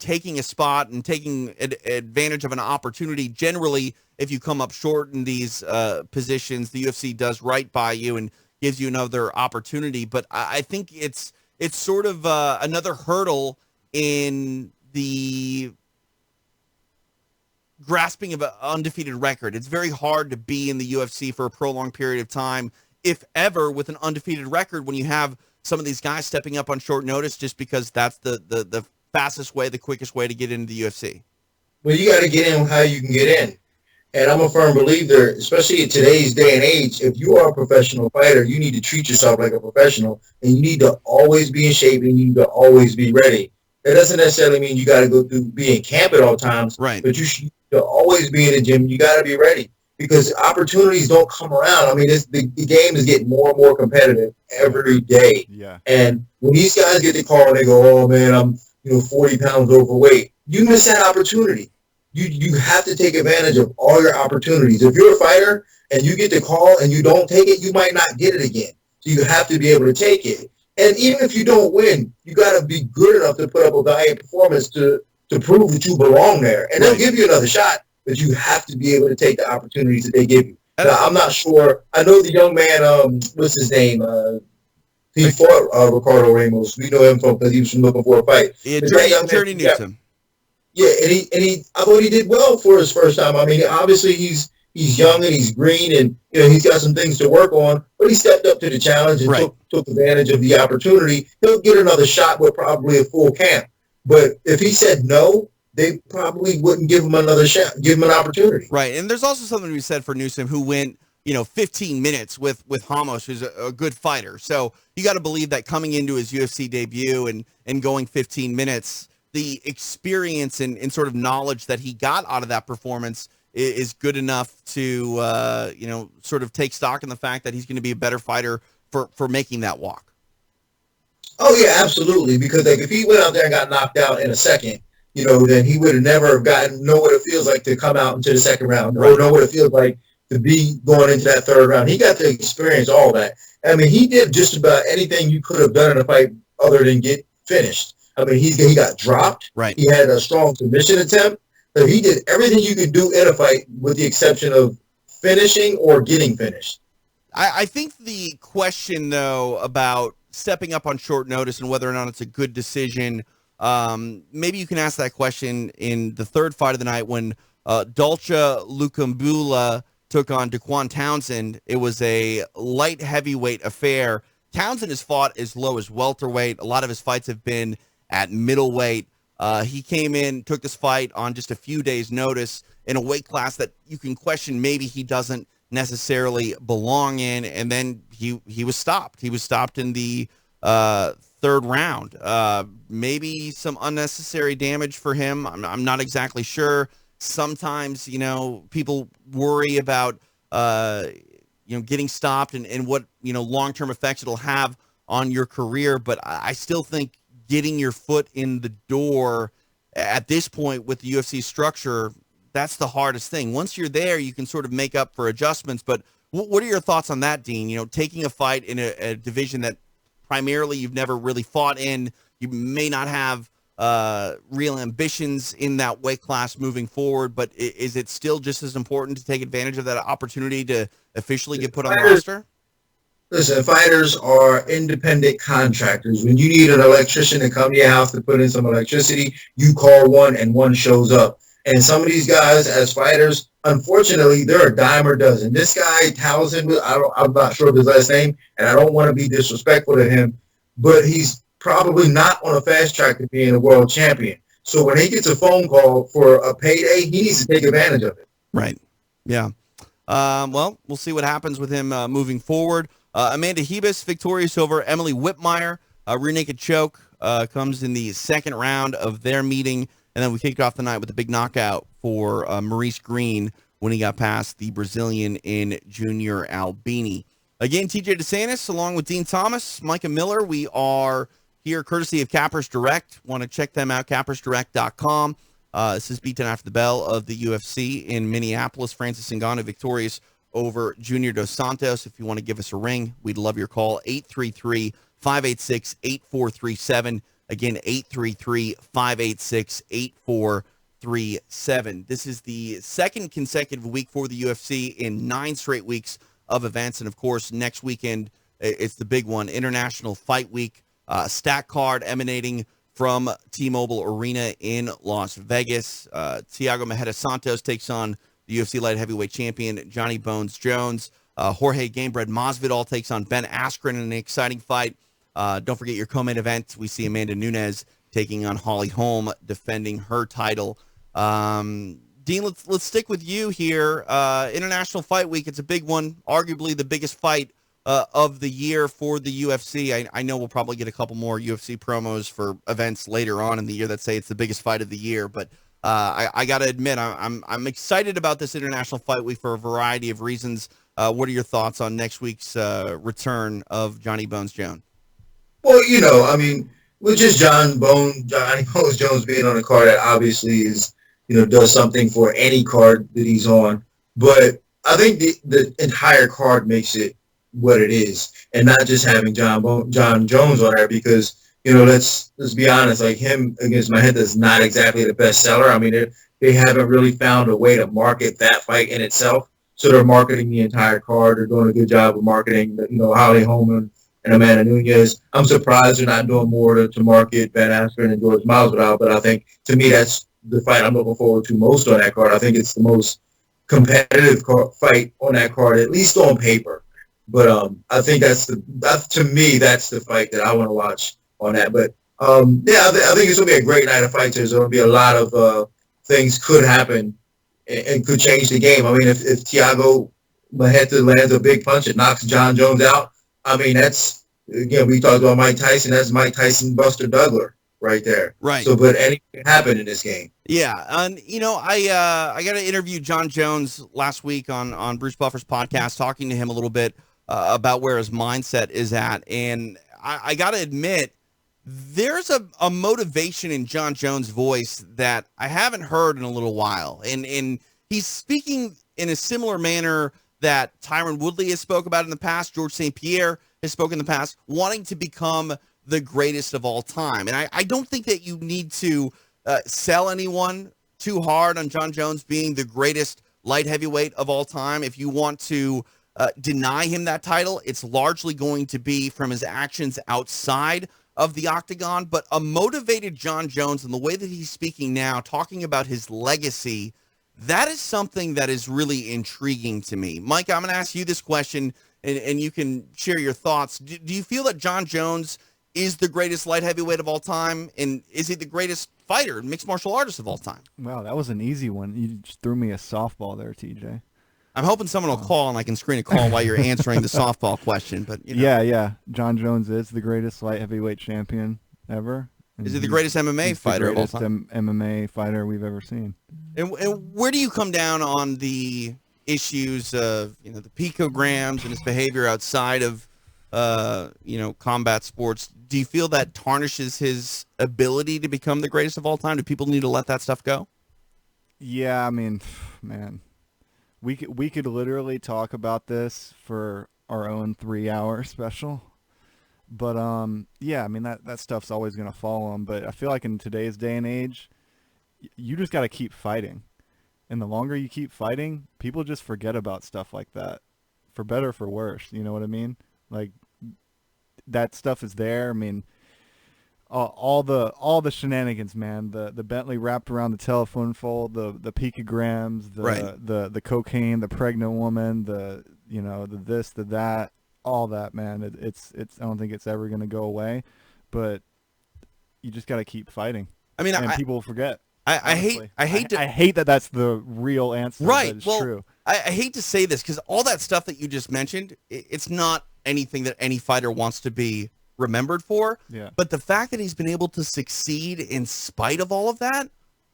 taking a spot and taking advantage of an opportunity. Generally, if you come up short in these positions, the UFC does right by you and gives you another opportunity. But I think it's sort of another hurdle in the grasping of an undefeated record. It's very hard to be in the UFC for a prolonged period of time, if ever, with an undefeated record when you have some of these guys stepping up on short notice just because that's the fastest way, the quickest way to get into the UFC. Well, you got to get in how you can get in. And I'm a firm believer, especially in today's day and age, if you are a professional fighter, you need to treat yourself like a professional, and you need to always be in shape, and you need to always be ready. That doesn't necessarily mean you got to go through be in camp at all times, right? But you should always be in the gym. You got to be ready because opportunities don't come around. I mean, the game is getting more and more competitive every day. Yeah. And when these guys get the call and they go, "Oh man, I'm 40 pounds overweight," you miss that opportunity. You have to take advantage of all your opportunities. If you're a fighter and you get the call and you don't take it, you might not get it again. So you have to be able to take it. And even if you don't win, you got to be good enough to put up a valiant performance to prove that you belong there. And they'll give you another shot, but you have to be able to take the opportunities that they give you. Now, I'm not sure. I know the young man, what's his name? He fought Ricardo Ramos. We know him because he was from looking for a fight. Yeah, Journey Newsom. Yeah, and he I thought he did well for his first time. I mean, obviously he's young and he's green and he's got some things to work on, but he stepped up to the challenge and took advantage of the opportunity. He'll get another shot with probably a full camp. But if he said no, they probably wouldn't give him another shot, give him an opportunity. Right, and there's also something to be said for Newsom, who went 15 minutes with Ramos, who's a good fighter. So you got to believe that coming into his UFC debut and going 15 minutes, the experience and sort of knowledge that he got out of that performance is good enough to, sort of take stock in the fact that he's going to be a better fighter for making that walk. Oh, yeah, absolutely. Because if he went out there and got knocked out in a second, then he would have never know what it feels like to come out into the second round or know what it feels like to be going into that third round. He got to experience all that. I mean, he did just about anything you could have done in a fight other than get finished. I mean, he got dropped. Right. He had a strong submission attempt. So he did everything you could do in a fight with the exception of finishing or getting finished. I think the question, though, about stepping up on short notice and whether or not it's a good decision, maybe you can ask that question in the third fight of the night when Dalcha Lukambula took on Daquan Townsend. It was a light heavyweight affair. Townsend has fought as low as welterweight. A lot of his fights have been at middleweight. He came in, took this fight on just a few days' notice in a weight class that you can question maybe he doesn't necessarily belong in, and then he was stopped. He was stopped in the third round. Maybe some unnecessary damage for him. I'm not exactly sure. Sometimes, people worry about, getting stopped and what, long-term effects it'll have on your career. But I still think getting your foot in the door at this point with the UFC structure, that's the hardest thing. Once you're there, you can sort of make up for adjustments. But what are your thoughts on that, Dean? Taking a fight in a division that primarily you've never really fought in, you may not have real ambitions in that weight class moving forward, but is it still just as important to take advantage of that opportunity to officially get put on the roster? Listen, fighters are independent contractors. When you need an electrician to come to your house to put in some electricity, you call one and one shows up. And some of these guys as fighters, unfortunately, they're a dime a dozen. This guy, Townsend, I'm not sure of his last name, and I don't want to be disrespectful to him, but he's probably not on a fast track to being a world champion. So when he gets a phone call for a payday, he needs to take advantage of it. Right. Yeah. Well, we'll see what happens with him moving forward. Amanda Hebus victorious over Emily Whitmire. Rear naked choke comes in the second round of their meeting. And then we kicked off the night with a big knockout for Maurice Green when he got past the Brazilian in Junior Albini. Again, TJ DeSantis along with Dean Thomas, Micah Miller. We are here courtesy of Cappers Direct. Want to check them out, cappersdirect.com. This is Beat Down After the Bell of the UFC in Minneapolis. Francis Ngannou victorious over Junior Dos Santos. If you want to give us a ring, we'd love your call. 833-586-8437. Again, 833-586-8437. This is the second consecutive week for the UFC in 9 straight weeks of events. And, of course, next weekend, it's the big one, International Fight Week. Stack card emanating from T-Mobile Arena in Las Vegas. Thiago Majeda Santos takes on the UFC light heavyweight champion Johnny Bones Jones. Jorge Gamebred Masvidal takes on Ben Askren in an exciting fight. Don't forget your co-main event. We see Amanda Nunes taking on Holly Holm, defending her title. Dean, let's stick with you here. International Fight Week, it's a big one, arguably the biggest fight of the year for the UFC. I know we'll probably get a couple more UFC promos for events later on in the year that say it's the biggest fight of the year, but I got to admit, I'm excited about this International Fight Week for a variety of reasons. What are your thoughts on next week's return of Johnny Bones Jones? Well, you know, I mean, with just Johnny Bones Jones being on the card, that obviously is, you know, does something for any card that he's on. But I think the entire card makes it what it is, and not just having John Jones on there, because, you know, let's be honest, like, him against Majeda is not exactly the best seller. I mean, they haven't really found a way to market that fight in itself, so they're marketing the entire card. They're doing a good job of marketing, you know, Holly Holm and Amanda Nunes. I'm surprised they're not doing more to market Ben Askren and George Masvidal, but I think, to me, that's the fight I'm looking forward to most on that card. I think it's the most competitive fight on that card, at least on paper. But I think to me, that's the fight that I want to watch on that. But yeah, I think it's going to be a great night of fights. There's going to be a lot of things could happen and could change the game. I mean, if Thiago Majeda lands a big punch and knocks John Jones out, I mean, that's, again, we talked about Mike Tyson. That's Mike Tyson, Buster Douglas right there. Right. So, but anything can happen in this game. Yeah, and you know, I got to interview John Jones last week on Bruce Buffer's podcast, talking to him a little bit about where his mindset is at, and I got to admit, there's a motivation in John Jones' voice that I haven't heard in a little while, and he's speaking in a similar manner that Tyron Woodley has spoke about in the past, George St. Pierre has spoken in the past, wanting to become the greatest of all time. And I don't think that you need to sell anyone too hard on John Jones being the greatest light heavyweight of all time. If you want to deny him that title, it's largely going to be from his actions outside of the octagon. But a motivated John Jones, and the way that he's speaking now, talking about his legacy, that is something that is really intriguing to me. Mike, I'm going to ask you this question, and you can share your thoughts. Do you feel that John Jones is the greatest light heavyweight of all time, and is he the greatest fighter, mixed martial artist of all time? Wow, that was an easy one. You just threw me a softball there, TJ. I'm hoping someone will call and I can screen a call while you're answering the softball question. But you know. Yeah. John Jones is the greatest light heavyweight champion ever. Is he the greatest MMA fighter of all time? MMA fighter we've ever seen. And where do you come down on the issues of, you know, the picograms and his behavior outside of combat sports? Do you feel that tarnishes his ability to become the greatest of all time? Do people need to let that stuff go? Yeah, I mean, man, we could literally talk about this for our own 3-hour special. But yeah, I mean, that stuff's always going to fall on. But I feel like in today's day and age, you just got to keep fighting. And the longer you keep fighting, people just forget about stuff like that, for better or for worse. You know what I mean? Like, that stuff is there. I mean, all the shenanigans, man. The Bentley wrapped around the telephone pole, the picograms, the cocaine, the pregnant woman, the this, the that, all that, man. It's I don't think it's ever gonna go away, but you just got to keep fighting. I mean, people forget. I hate that that's the real answer. Right. It's true. I hate to say this, because all that stuff that you just mentioned, it's not anything that any fighter wants to be remembered for. Yeah. But the fact that he's been able to succeed in spite of all of that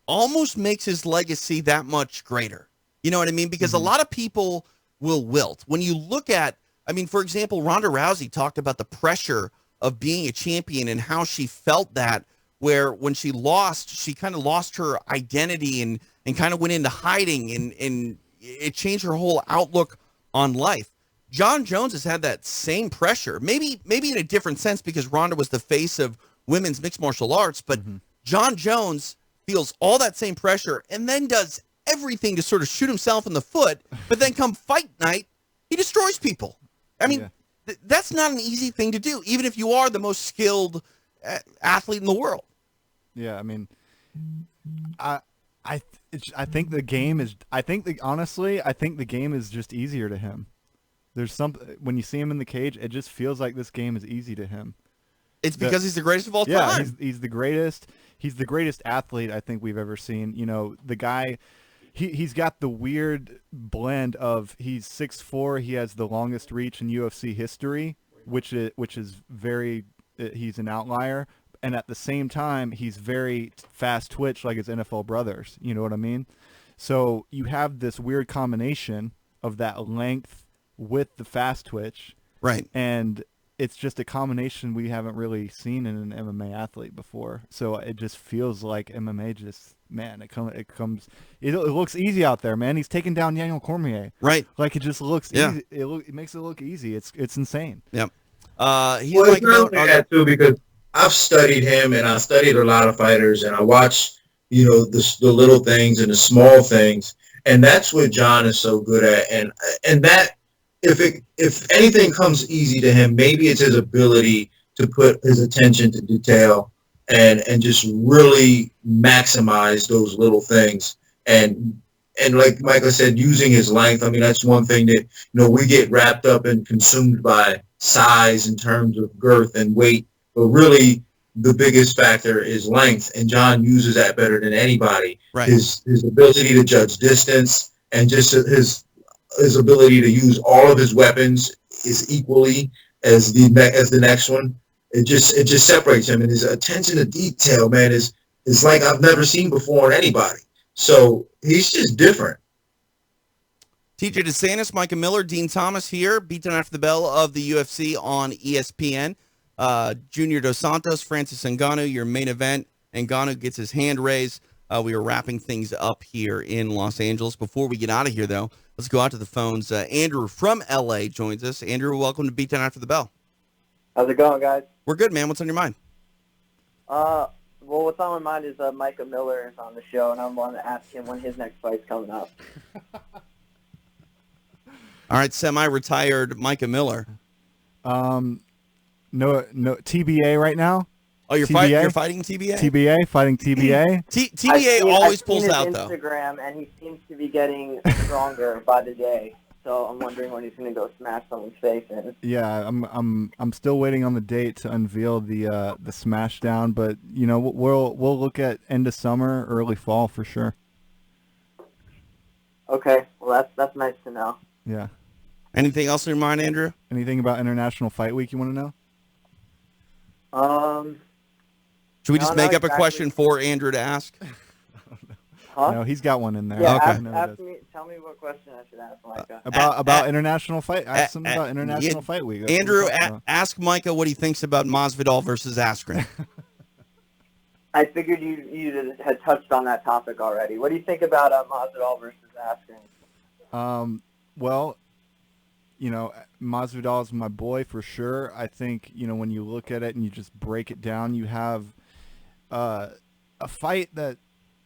almost makes his legacy that much greater. You know what I mean? Because a lot of people will wilt. When you look at, I mean, for example, Ronda Rousey talked about the pressure of being a champion and how she felt that, where when she lost, she kind of lost her identity and kind of went into hiding, and it changed her whole outlook on life. John Jones has had that same pressure, maybe in a different sense, because Ronda was the face of women's mixed martial arts, but John Jones feels all that same pressure and then does everything to sort of shoot himself in the foot, but then come fight night, he destroys people. I mean, that's not an easy thing to do, even if you are the most skilled athlete in the world. Yeah, I mean, I think the game is. Honestly, I think the game is just easier to him. There's when you see him in the cage, it just feels like this game is easy to him. It's because he's the greatest of all time. Yeah, he's the greatest. He's the greatest athlete I think we've ever seen. You know, the guy, he's got the weird blend of he's 6'4", he has the longest reach in UFC history, which is very he's an outlier, and at the same time he's very fast twitch like his NFL brothers. You know what I mean? So you have this weird combination of that length with the fast twitch, right? And it's just a combination we haven't really seen in an MMA athlete before. So it just feels like MMA just, man, it looks easy out there, man. He's taking down Daniel Cormier. Right. Like it just looks easy. It makes it look easy. It's insane. Yep. It's not only that too, because I've studied him and I studied a lot of fighters and I watch, the little things and the small things. And that's what John is so good at. And that, if anything comes easy to him, maybe it's his ability to put his attention to detail and just really maximize those little things. And like Michael said, using his length, I mean, that's one thing that, we get wrapped up and consumed by size in terms of girth and weight, but really the biggest factor is length. And John uses that better than anybody. Right. His ability to judge distance and just his ability to use all of his weapons is equally as the next one. It just separates him, and his attention to detail, man, is like I've never seen before in anybody. So he's just different. TJ DeSantis, Micah Miller, Dean Thomas here. Beatdown after the bell of the UFC on ESPN. Junior Dos Santos, Francis Ngannou, your main event. Ngannou gets his hand raised. We are wrapping things up here in Los Angeles. Before we get out of here, though, let's go out to the phones. Andrew from L.A. joins us. Andrew, welcome to Beatdown After the Bell. How's it going, guys? We're good, man. What's on your mind? Well, what's on my mind is Micah Miller is on the show, and I want to ask him when his next fight's coming up. All right, semi-retired Micah Miller. No, TBA right now. Oh, you're fighting TBA? TBA, fighting TBA. TBA always pulls out, though. though. Instagram, and he seems to be getting stronger by the day. So I'm wondering when he's going to go smash someone's face in. Yeah, I'm still waiting on the date to unveil the smash down, but we'll look at end of summer, early fall for sure. Okay, well that's nice to know. Yeah. Anything else in your mind, Andrew? Anything about International Fight Week you want to know? Should we just make up a question for Andrew to ask? Huh? No, he's got one in there. Yeah, okay. Tell me what question I should ask Micah. About International Fight. Ask him about International Fight Week. That's Andrew, ask Micah what he thinks about Masvidal versus Askren. I figured you had touched on that topic already. What do you think about Masvidal versus Askren? Well, Masvidal is my boy for sure. I think, when you look at it and you just break it down, you have a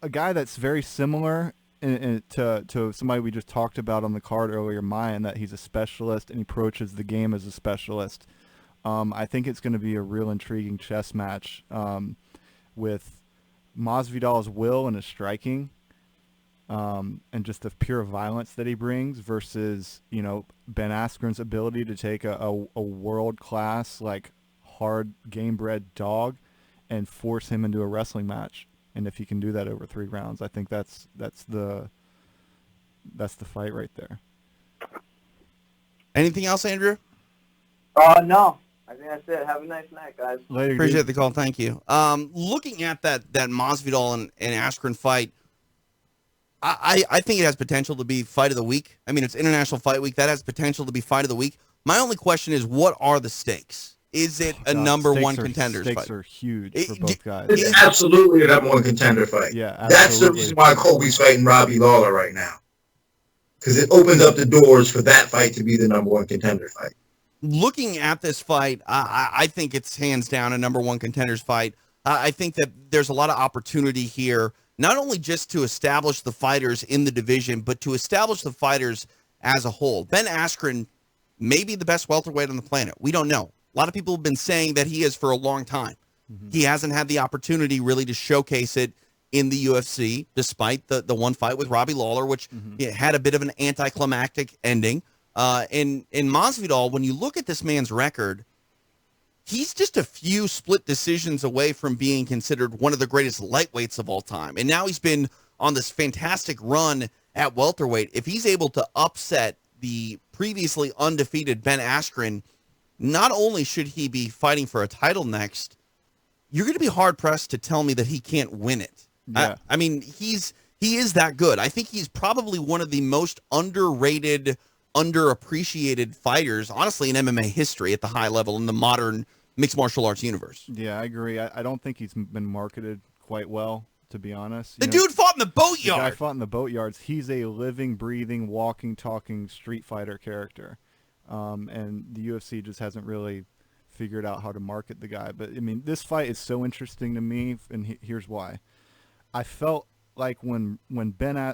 guy that's very similar to somebody we just talked about on the card earlier, Mayan, that he's a specialist and he approaches the game as a specialist. I think it's going to be a real intriguing chess match with Masvidal's will and his striking. And just the pure violence that he brings versus, Ben Askren's ability to take a world-class, hard game-bred dog and force him into a wrestling match. And if he can do that over 3 rounds, I think that's the fight right there. Anything else, Andrew? No. I think that's it. Have a nice night, guys. Later, appreciate dude. the call. Thank you. Looking at that Masvidal and Askren fight, I think it has potential to be fight of the week. I mean, it's International Fight Week. That has potential to be fight of the week. My only question is, what are the stakes? Is it a number one contenders fight? Stakes are huge for both guys. It's absolutely a number one contender fight. Yeah, absolutely. That's the reason why Kobe's fighting Robbie Lawler right now. Because it opens up the doors for that fight to be the number one contender fight. Looking at this fight, I think it's hands down a number one contenders fight. I think that there's a lot of opportunity here, not only just to establish the fighters in the division, but to establish the fighters as a whole. Ben Askren may be the best welterweight on the planet. We don't know. A lot of people have been saying that he is for a long time. He hasn't had the opportunity really to showcase it in the UFC, despite the one fight with Robbie Lawler, which had a bit of an anticlimactic ending. In Masvidal, when you look at this man's record, he's just a few split decisions away from being considered one of the greatest lightweights of all time. And now he's been on this fantastic run at welterweight. If he's able to upset the previously undefeated Ben Askren, not only should he be fighting for a title next, you're going to be hard-pressed to tell me that he can't win it. Yeah. I mean, he is that good. I think he's probably one of the most underrated, underappreciated fighters, honestly, in MMA history at the high level in the modern mixed martial arts universe. Yeah, I agree. I don't think he's been marketed quite well, to be honest. The dude fought in the boatyard. The guy fought in the boatyards. He's a living, breathing, walking, talking Street Fighter character. And the UFC just hasn't really figured out how to market the guy. But, I mean, this fight is so interesting to me, and here's why. I felt like when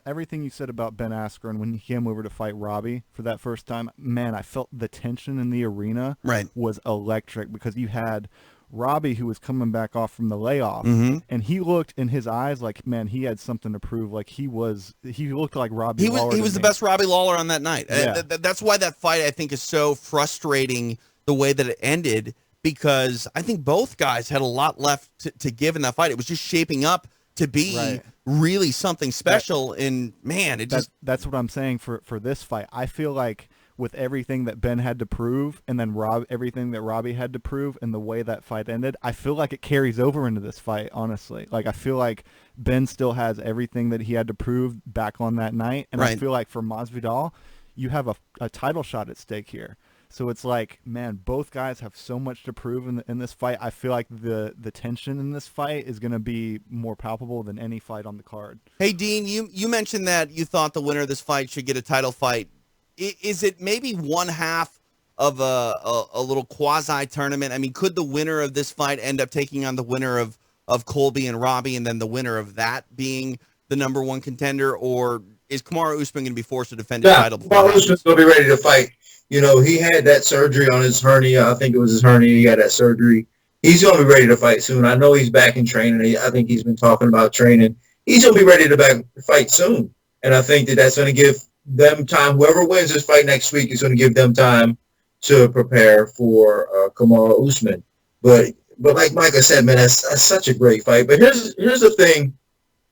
everything you said about Ben Askren when he came over to fight Robbie for that first time, man, I felt the tension in the arena was electric, because you had Robbie, who was coming back off from the layoff, and he looked in his eyes like, man, he had something to prove. Like he looked like Robbie Lawler. He was the best Robbie Lawler on that night. Yeah. That's why that fight, I think, is so frustrating the way that it ended, because I think both guys had a lot left to give in that fight. It was just shaping up to be really something special, and man, that's what I'm saying for this fight. I feel like with everything that Ben had to prove, and then everything that Robbie had to prove, and the way that fight ended, I feel like it carries over into this fight, honestly. Like, I feel like Ben still has everything that he had to prove back on that night, and I feel like for Masvidal, you have a title shot at stake here. So it's like, man, both guys have so much to prove in this fight. I feel like the tension in this fight is going to be more palpable than any fight on the card. Hey, Dean, you mentioned that you thought the winner of this fight should get a title fight. Is it maybe one half of a little quasi-tournament? I mean, could the winner of this fight end up taking on the winner of Colby and Robbie, and then the winner of that being the number one contender? Or is Kamaru Usman going to be forced to defend his title? Kamaru Usman's going to be ready to fight. You know, he had that surgery on his hernia. I think it was his hernia. He had that surgery. He's going to be ready to fight soon. I know he's back in training. I think he's been talking about training. He's going to be ready to fight soon. And I think that's going to give them time. Whoever wins this fight next week is going to give them time to prepare for Kamaru Usman. But like Micah said, man, that's such a great fight. But here's the thing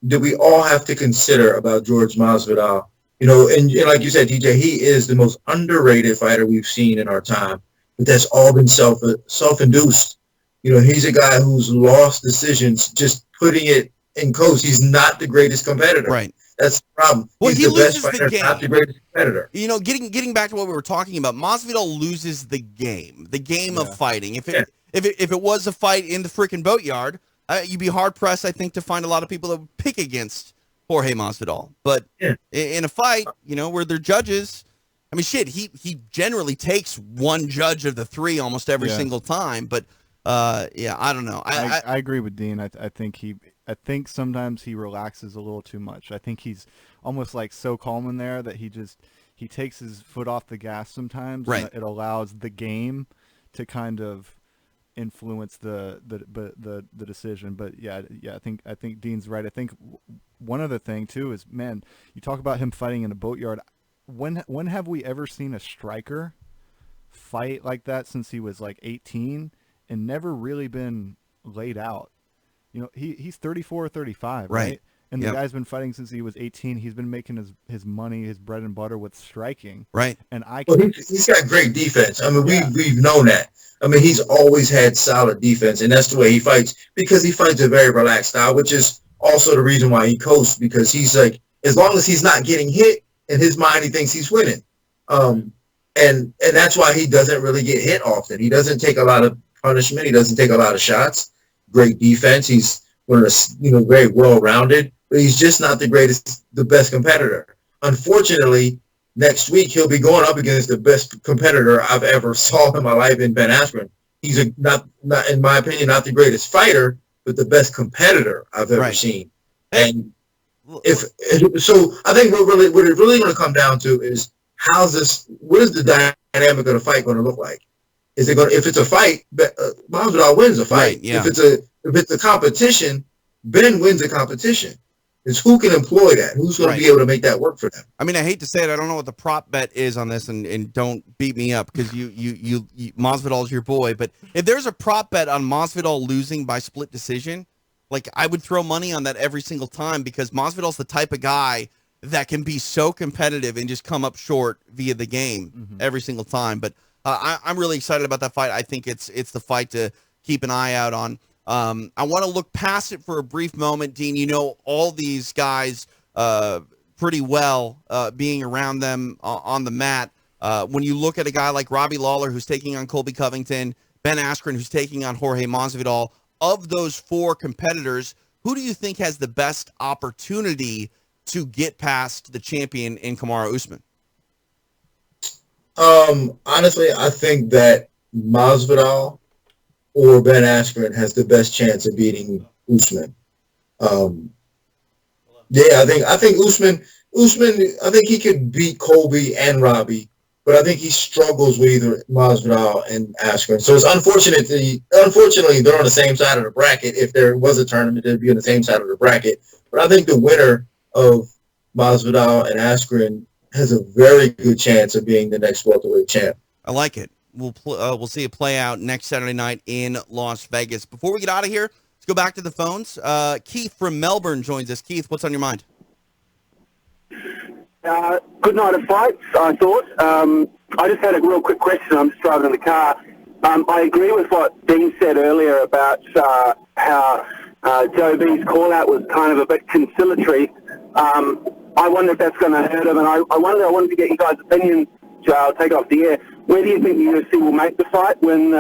that we all have to consider about George Masvidal. You know, and like you said, DJ, he is the most underrated fighter we've seen in our time. But that's all been self-induced. You know, he's a guy who's lost decisions just putting it in coast. He's not the greatest competitor. Right. That's the problem. Well, he's he the loses best fighter, the game. not the greatest competitor. You know, getting back to what we were talking about, Masvidal loses the game of fighting. If it was a fight in the freaking boatyard, you'd be hard pressed, I think, to find a lot of people that would pick against Jorge Masvidal. But in a fight, you know, where they're judges, I mean, shit, he generally takes one judge of the three almost every single time. But I don't know. I agree with Dean. I think sometimes he relaxes a little too much. I think he's almost like so calm in there that he takes his foot off the gas sometimes. Right. And it allows the game to kind of influence the decision. But I think Dean's right. I think one other thing too is, man, you talk about him fighting in a boatyard. When have we ever seen a striker fight like that since he was like 18 and never really been laid out? You know, he's 34 or 35, right? And the guy's been fighting since he was 18. He's been making his money, his bread and butter with striking. Right. And he's got great defense. I mean, we've known that. I mean, he's always had solid defense, and that's the way he fights, because he fights a very relaxed style, which is also the reason why he coasts, because he's like, as long as he's not getting hit, in his mind, he thinks he's winning. And that's why he doesn't really get hit often. He doesn't take a lot of punishment. He doesn't take a lot of shots. Great defense. He's very well-rounded, but he's just not the best competitor. Unfortunately, next week he'll be going up against the best competitor I've ever saw in my life in Ben Askren. He's not in my opinion, not the greatest fighter, but the best competitor I've ever seen. And I think what it really going to come down to is what is the dynamic of the fight going to look like? Is it going? If it's a fight, Masvidal wins a fight. Right, yeah. If it's if it's a competition, Ben wins the competition. It's who can employ that? Who's going to be able to make that work for them? I mean, I hate to say it. I don't know what the prop bet is on this, and don't beat me up because you Masvidal's your boy. But if there's a prop bet on Masvidal losing by split decision, like I would throw money on that every single time because Masvidal's the type of guy that can be so competitive and just come up short via the game every single time. But I'm really excited about that fight. I think it's the fight to keep an eye out on. I want to look past it for a brief moment, Dean. You know all these guys pretty well, being around them on the mat. When you look at a guy like Robbie Lawler, who's taking on Colby Covington, Ben Askren, who's taking on Jorge Masvidal, of those four competitors, who do you think has the best opportunity to get past the champion in Kamaru Usman? Honestly, I think that Masvidal or Ben Askren has the best chance of beating Usman. Yeah, I think Usman, I think he could beat Colby and Robbie, but I think he struggles with either Masvidal and Askren. So it's unfortunately, they're on the same side of the bracket. If there was a tournament, they'd be on the same side of the bracket. But I think the winner of Masvidal and Askren has a very good chance of being the next welterweight champ. I like it. We'll see it play out next Saturday night in Las Vegas. Before we get out of here, let's go back to the phones. Keith from Melbourne joins us. Keith, what's on your mind? Good night of fights, I thought. I just had a real quick question. I'm just driving in the car. I agree with what Dean said earlier about how Joe B's call-out was kind of a bit conciliatory. I wonder if that's going to hurt him, and I wanted to get you guys' opinions, Joe. I'll take it off the air. Where do you think the UFC will make the fight when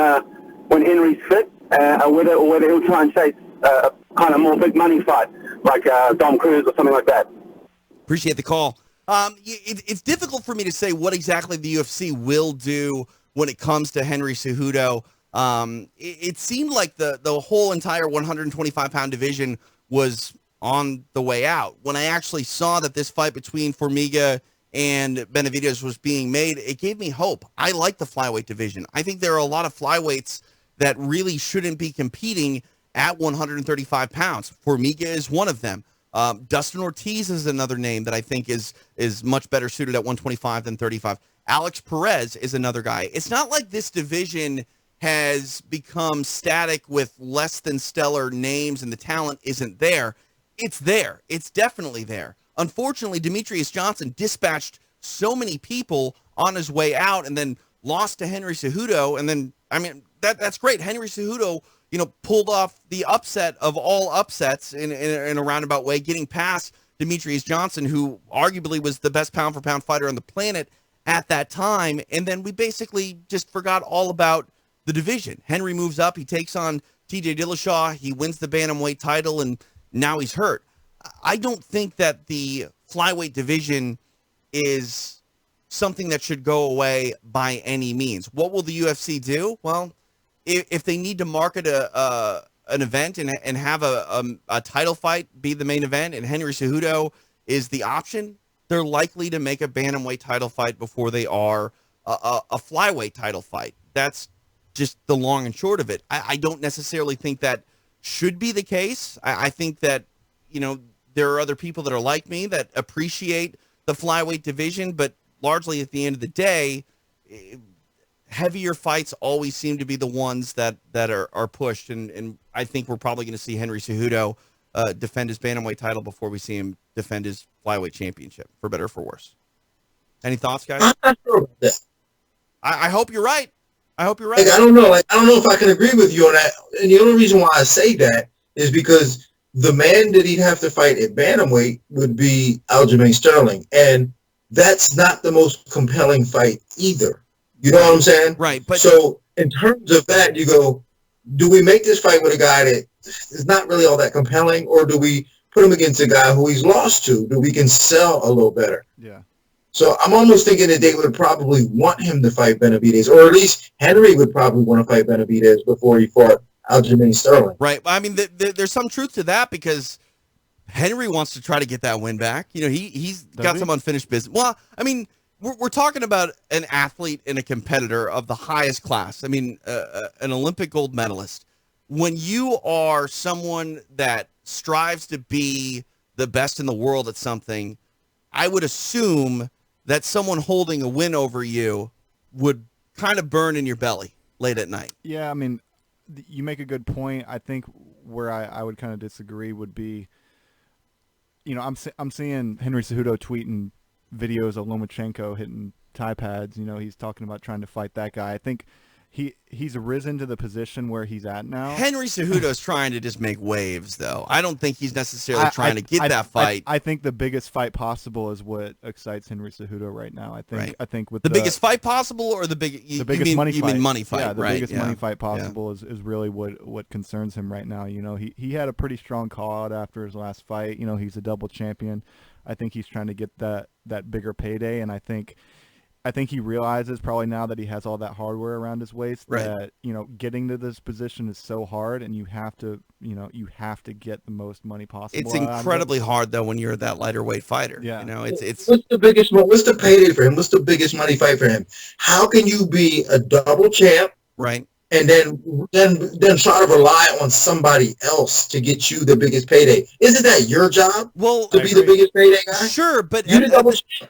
Henry's fit, or whether he'll try and chase a kind of more big money fight, like Dom Cruz or something like that? Appreciate the call. It's difficult for me to say what exactly the UFC will do when it comes to Henry Cejudo. It seemed like the whole entire 125-pound division was on the way out. When I actually saw that this fight between Formiga and Benavidez was being made, it gave me hope. I like the flyweight division. I think there are a lot of flyweights that really shouldn't be competing at 135 pounds. Formiga is one of them. Dustin Ortiz is another name that I think is much better suited at 125 than 35. Alex Perez is another guy. It's not like this division has become static with less than stellar names and the talent isn't there. It's there. It's definitely there. Unfortunately, Demetrius Johnson dispatched so many people on his way out and then lost to Henry Cejudo. And then, I mean, that's great. Henry Cejudo, pulled off the upset of all upsets in a roundabout way, getting past Demetrius Johnson, who arguably was the best pound-for-pound fighter on the planet at that time. And then we basically just forgot all about the division. Henry moves up. He takes on TJ Dillashaw. He wins the bantamweight title, and now he's hurt. I don't think that the flyweight division is something that should go away by any means. What will the UFC do? Well, if they need to market an event and have a title fight be the main event and Henry Cejudo is the option, they're likely to make a bantamweight title fight before they are a flyweight title fight. That's just the long and short of it. I don't necessarily think that should be the case. I think that, there are other people that are like me that appreciate the flyweight division, but largely at the end of the day, heavier fights always seem to be the ones that are pushed. And I think we're probably going to see Henry Cejudo defend his bantamweight title before we see him defend his flyweight championship, for better or for worse. Any thoughts, guys? I'm not sure about that. I hope you're right. I hope you're right. I don't know. I don't know if I can agree with you on that. And the only reason why I say that is because the man that he'd have to fight at bantamweight would be Aljamain Sterling. And that's not the most compelling fight either. You know what I'm saying? Right. But so in terms of that, you go, do we make this fight with a guy that is not really all that compelling, or do we put him against a guy who he's lost to, that we can sell a little better? Yeah. So I'm almost thinking that they would probably want him to fight Benavidez, or at least Henry would probably want to fight Benavidez before he fought Aljamain Sterling. Right. I mean, there's some truth to that because Henry wants to try to get that win back. He's got some unfinished business. Well, I mean, we're talking about an athlete and a competitor of the highest class. I mean, an Olympic gold medalist. when you are someone that strives to be the best in the world at something, I would assume that someone holding a win over you would kind of burn in your belly late at night. Yeah, I mean, you make a good point. I think where I would kind of disagree would be, I'm seeing Henry Cejudo tweeting videos of Lomachenko hitting Thai pads. He's talking about trying to fight that guy. I think he's risen to the position where he's at now. Henry Cejudo's trying to just make waves, though. I don't think he's necessarily trying to get that fight. I think the biggest fight possible is what excites Henry Cejudo right now. I think with the biggest fight possible, or the biggest money fight. You mean money fight? Yeah, the right, biggest money fight possible is really what concerns him right now. He had a pretty strong call out after his last fight. He's a double champion. I think he's trying to get that bigger payday, and I think he realizes probably now that he has all that hardware around his waist that getting to this position is so hard, and you have to get the most money possible. It's incredibly hard though when you're that lighter weight fighter. Yeah, it's what's the payday for him? What's the biggest money fight for him? How can you be a double champ, right, and then try to rely on somebody else to get you the biggest payday? Isn't that your job? Well, to be the biggest payday guy? Sure, but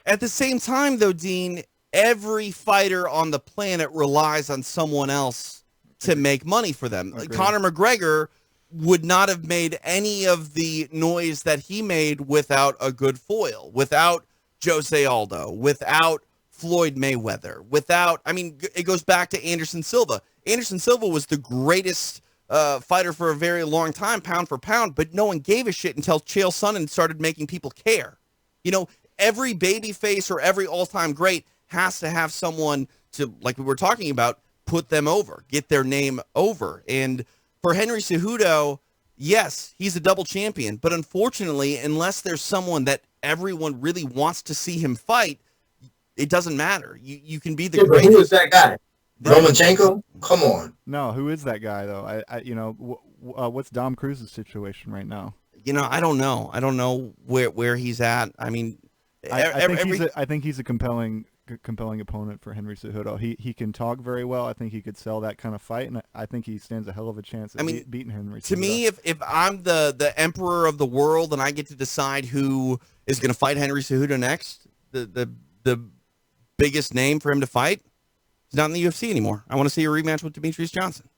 at the same time though, Dean, every fighter on the planet relies on someone else to make money for them. Like Conor McGregor would not have made any of the noise that he made without a good foil, without Jose Aldo, without Floyd Mayweather, it goes back to Anderson Silva. Anderson Silva was the greatest fighter for a very long time, pound for pound, but no one gave a shit until Chael Sonnen started making people care. Every babyface or every all-time great has to have someone to, like we were talking about, put them over, get their name over. And for Henry Cejudo, yes, he's a double champion, but unfortunately, unless there's someone that everyone really wants to see him fight, it doesn't matter. You can be the greatest. Who is that guy? Lomachenko? Come on. No, who is that guy though? What's Dom Cruz's situation right now? I don't know. I don't know where he's at. I mean, I think he's a compelling opponent for Henry Cejudo. He can talk very well. I think he could sell that kind of fight, and I think he stands a hell of a chance at beating Henry Cejudo. To me, if I'm the emperor of the world and I get to decide who is going to fight Henry Cejudo next, the biggest name for him to fight is not in the UFC anymore. I want to see a rematch with Demetrius Johnson.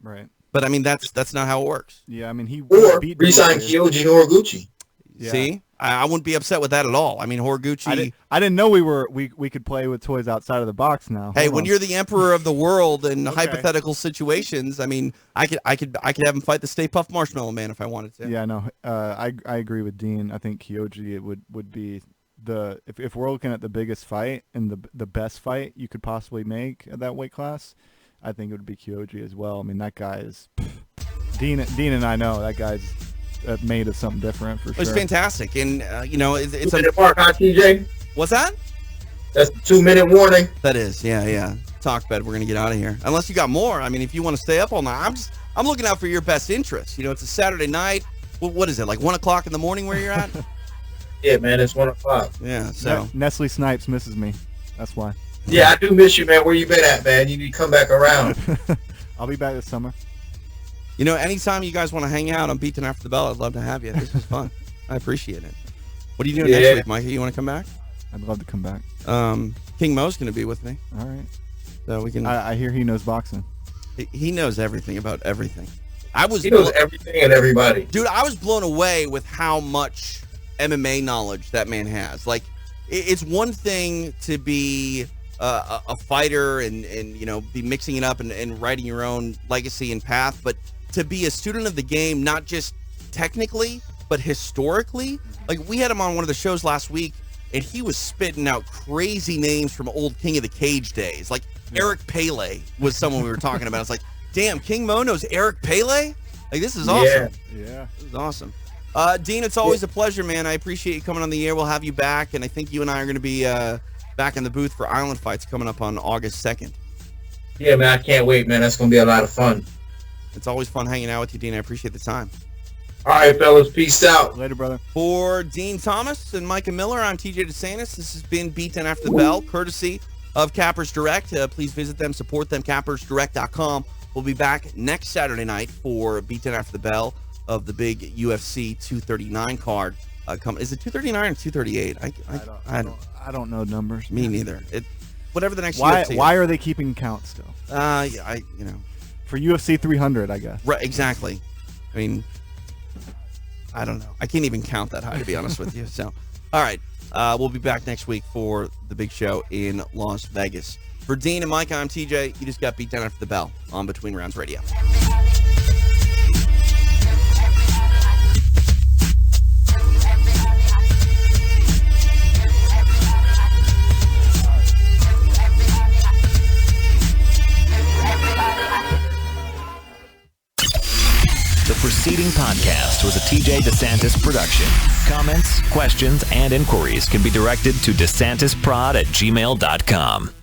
Right. But I mean, that's not how it works. Yeah, I mean, he beat resign Kyoji Horiguchi. Yeah. See, I wouldn't be upset with that at all. I mean, Horiguchi. I didn't know we could play with toys outside of the box now. Hey, when you're the emperor of the world in hypothetical situations, I mean, I could have him fight the Stay Puft Marshmallow Man if I wanted to. Yeah, no, I agree with Dean. I think Kyoji would be if we're looking at the biggest fight and the best fight you could possibly make at that weight class, I think it would be Kyoji as well. I mean, that guy is Dean and I know that guy's made of something different for sure. It's fantastic, and it's a mark, huh, TJ? What's that? That's a 2-minute warning. That is, yeah. Talk bed. We're gonna get out of here. Unless you got more. I mean, if you want to stay up all night, I'm looking out for your best interest. It's a Saturday night. What is it, like 1 o'clock in the morning where you're at? Yeah, man, it's 1 o'clock. Yeah, so Nestle Snipes misses me. That's why. Yeah, I do miss you, man. Where you been at, man? You need to come back around. I'll be back this summer. Anytime you guys want to hang out on Beaten After the Bell, I'd love to have you. This was fun. I appreciate it. What are you doing next week, Mikey? You want to come back? I'd love to come back. King Mo's going to be with me. All right. So we can. I hear he knows boxing. He knows everything about everything. He knows everything and everybody. Dude, I was blown away with how much MMA knowledge that man has. Like, it's one thing to be a fighter and be mixing it up and writing your own legacy and path, but to be a student of the game, not just technically, but historically. Like, we had him on one of the shows last week, and he was spitting out crazy names from old King of the Cage days. Like, Eric Pele was someone we were talking about. It's like, damn, King Mo knows Eric Pele? Like, this is awesome. Yeah. This is awesome. Dean, it's always a pleasure, man. I appreciate you coming on the air. We'll have you back, and I think you and I are going to be back in the booth for Island Fights coming up on August 2nd. Yeah, man, I can't wait, man. That's going to be a lot of fun. It's always fun hanging out with you, Dean. I appreciate the time. All right, fellas. Peace out. Later, brother. For Dean Thomas and Micah Miller, I'm TJ DeSantis. This has been Beaten After the Bell, courtesy of Cappers Direct. Please visit them, support them, cappersdirect.com. We'll be back next Saturday night for Beat 10 After the Bell of the big UFC 239 card. Is it 239 or 238? I don't know numbers. Me neither. Whatever the next why, UFC why are they keeping count still? For UFC 300, I guess. Right, exactly. I mean, I don't know. I can't even count that high, to be honest with you. So, all right. We'll be back next week for the big show in Las Vegas. For Dean and Mike, I'm TJ. You just got Beat 10 After the Bell on Between Rounds Radio. The preceding podcast was a TJ DeSantis production. Comments, questions, and inquiries can be directed to DeSantisProd@gmail.com.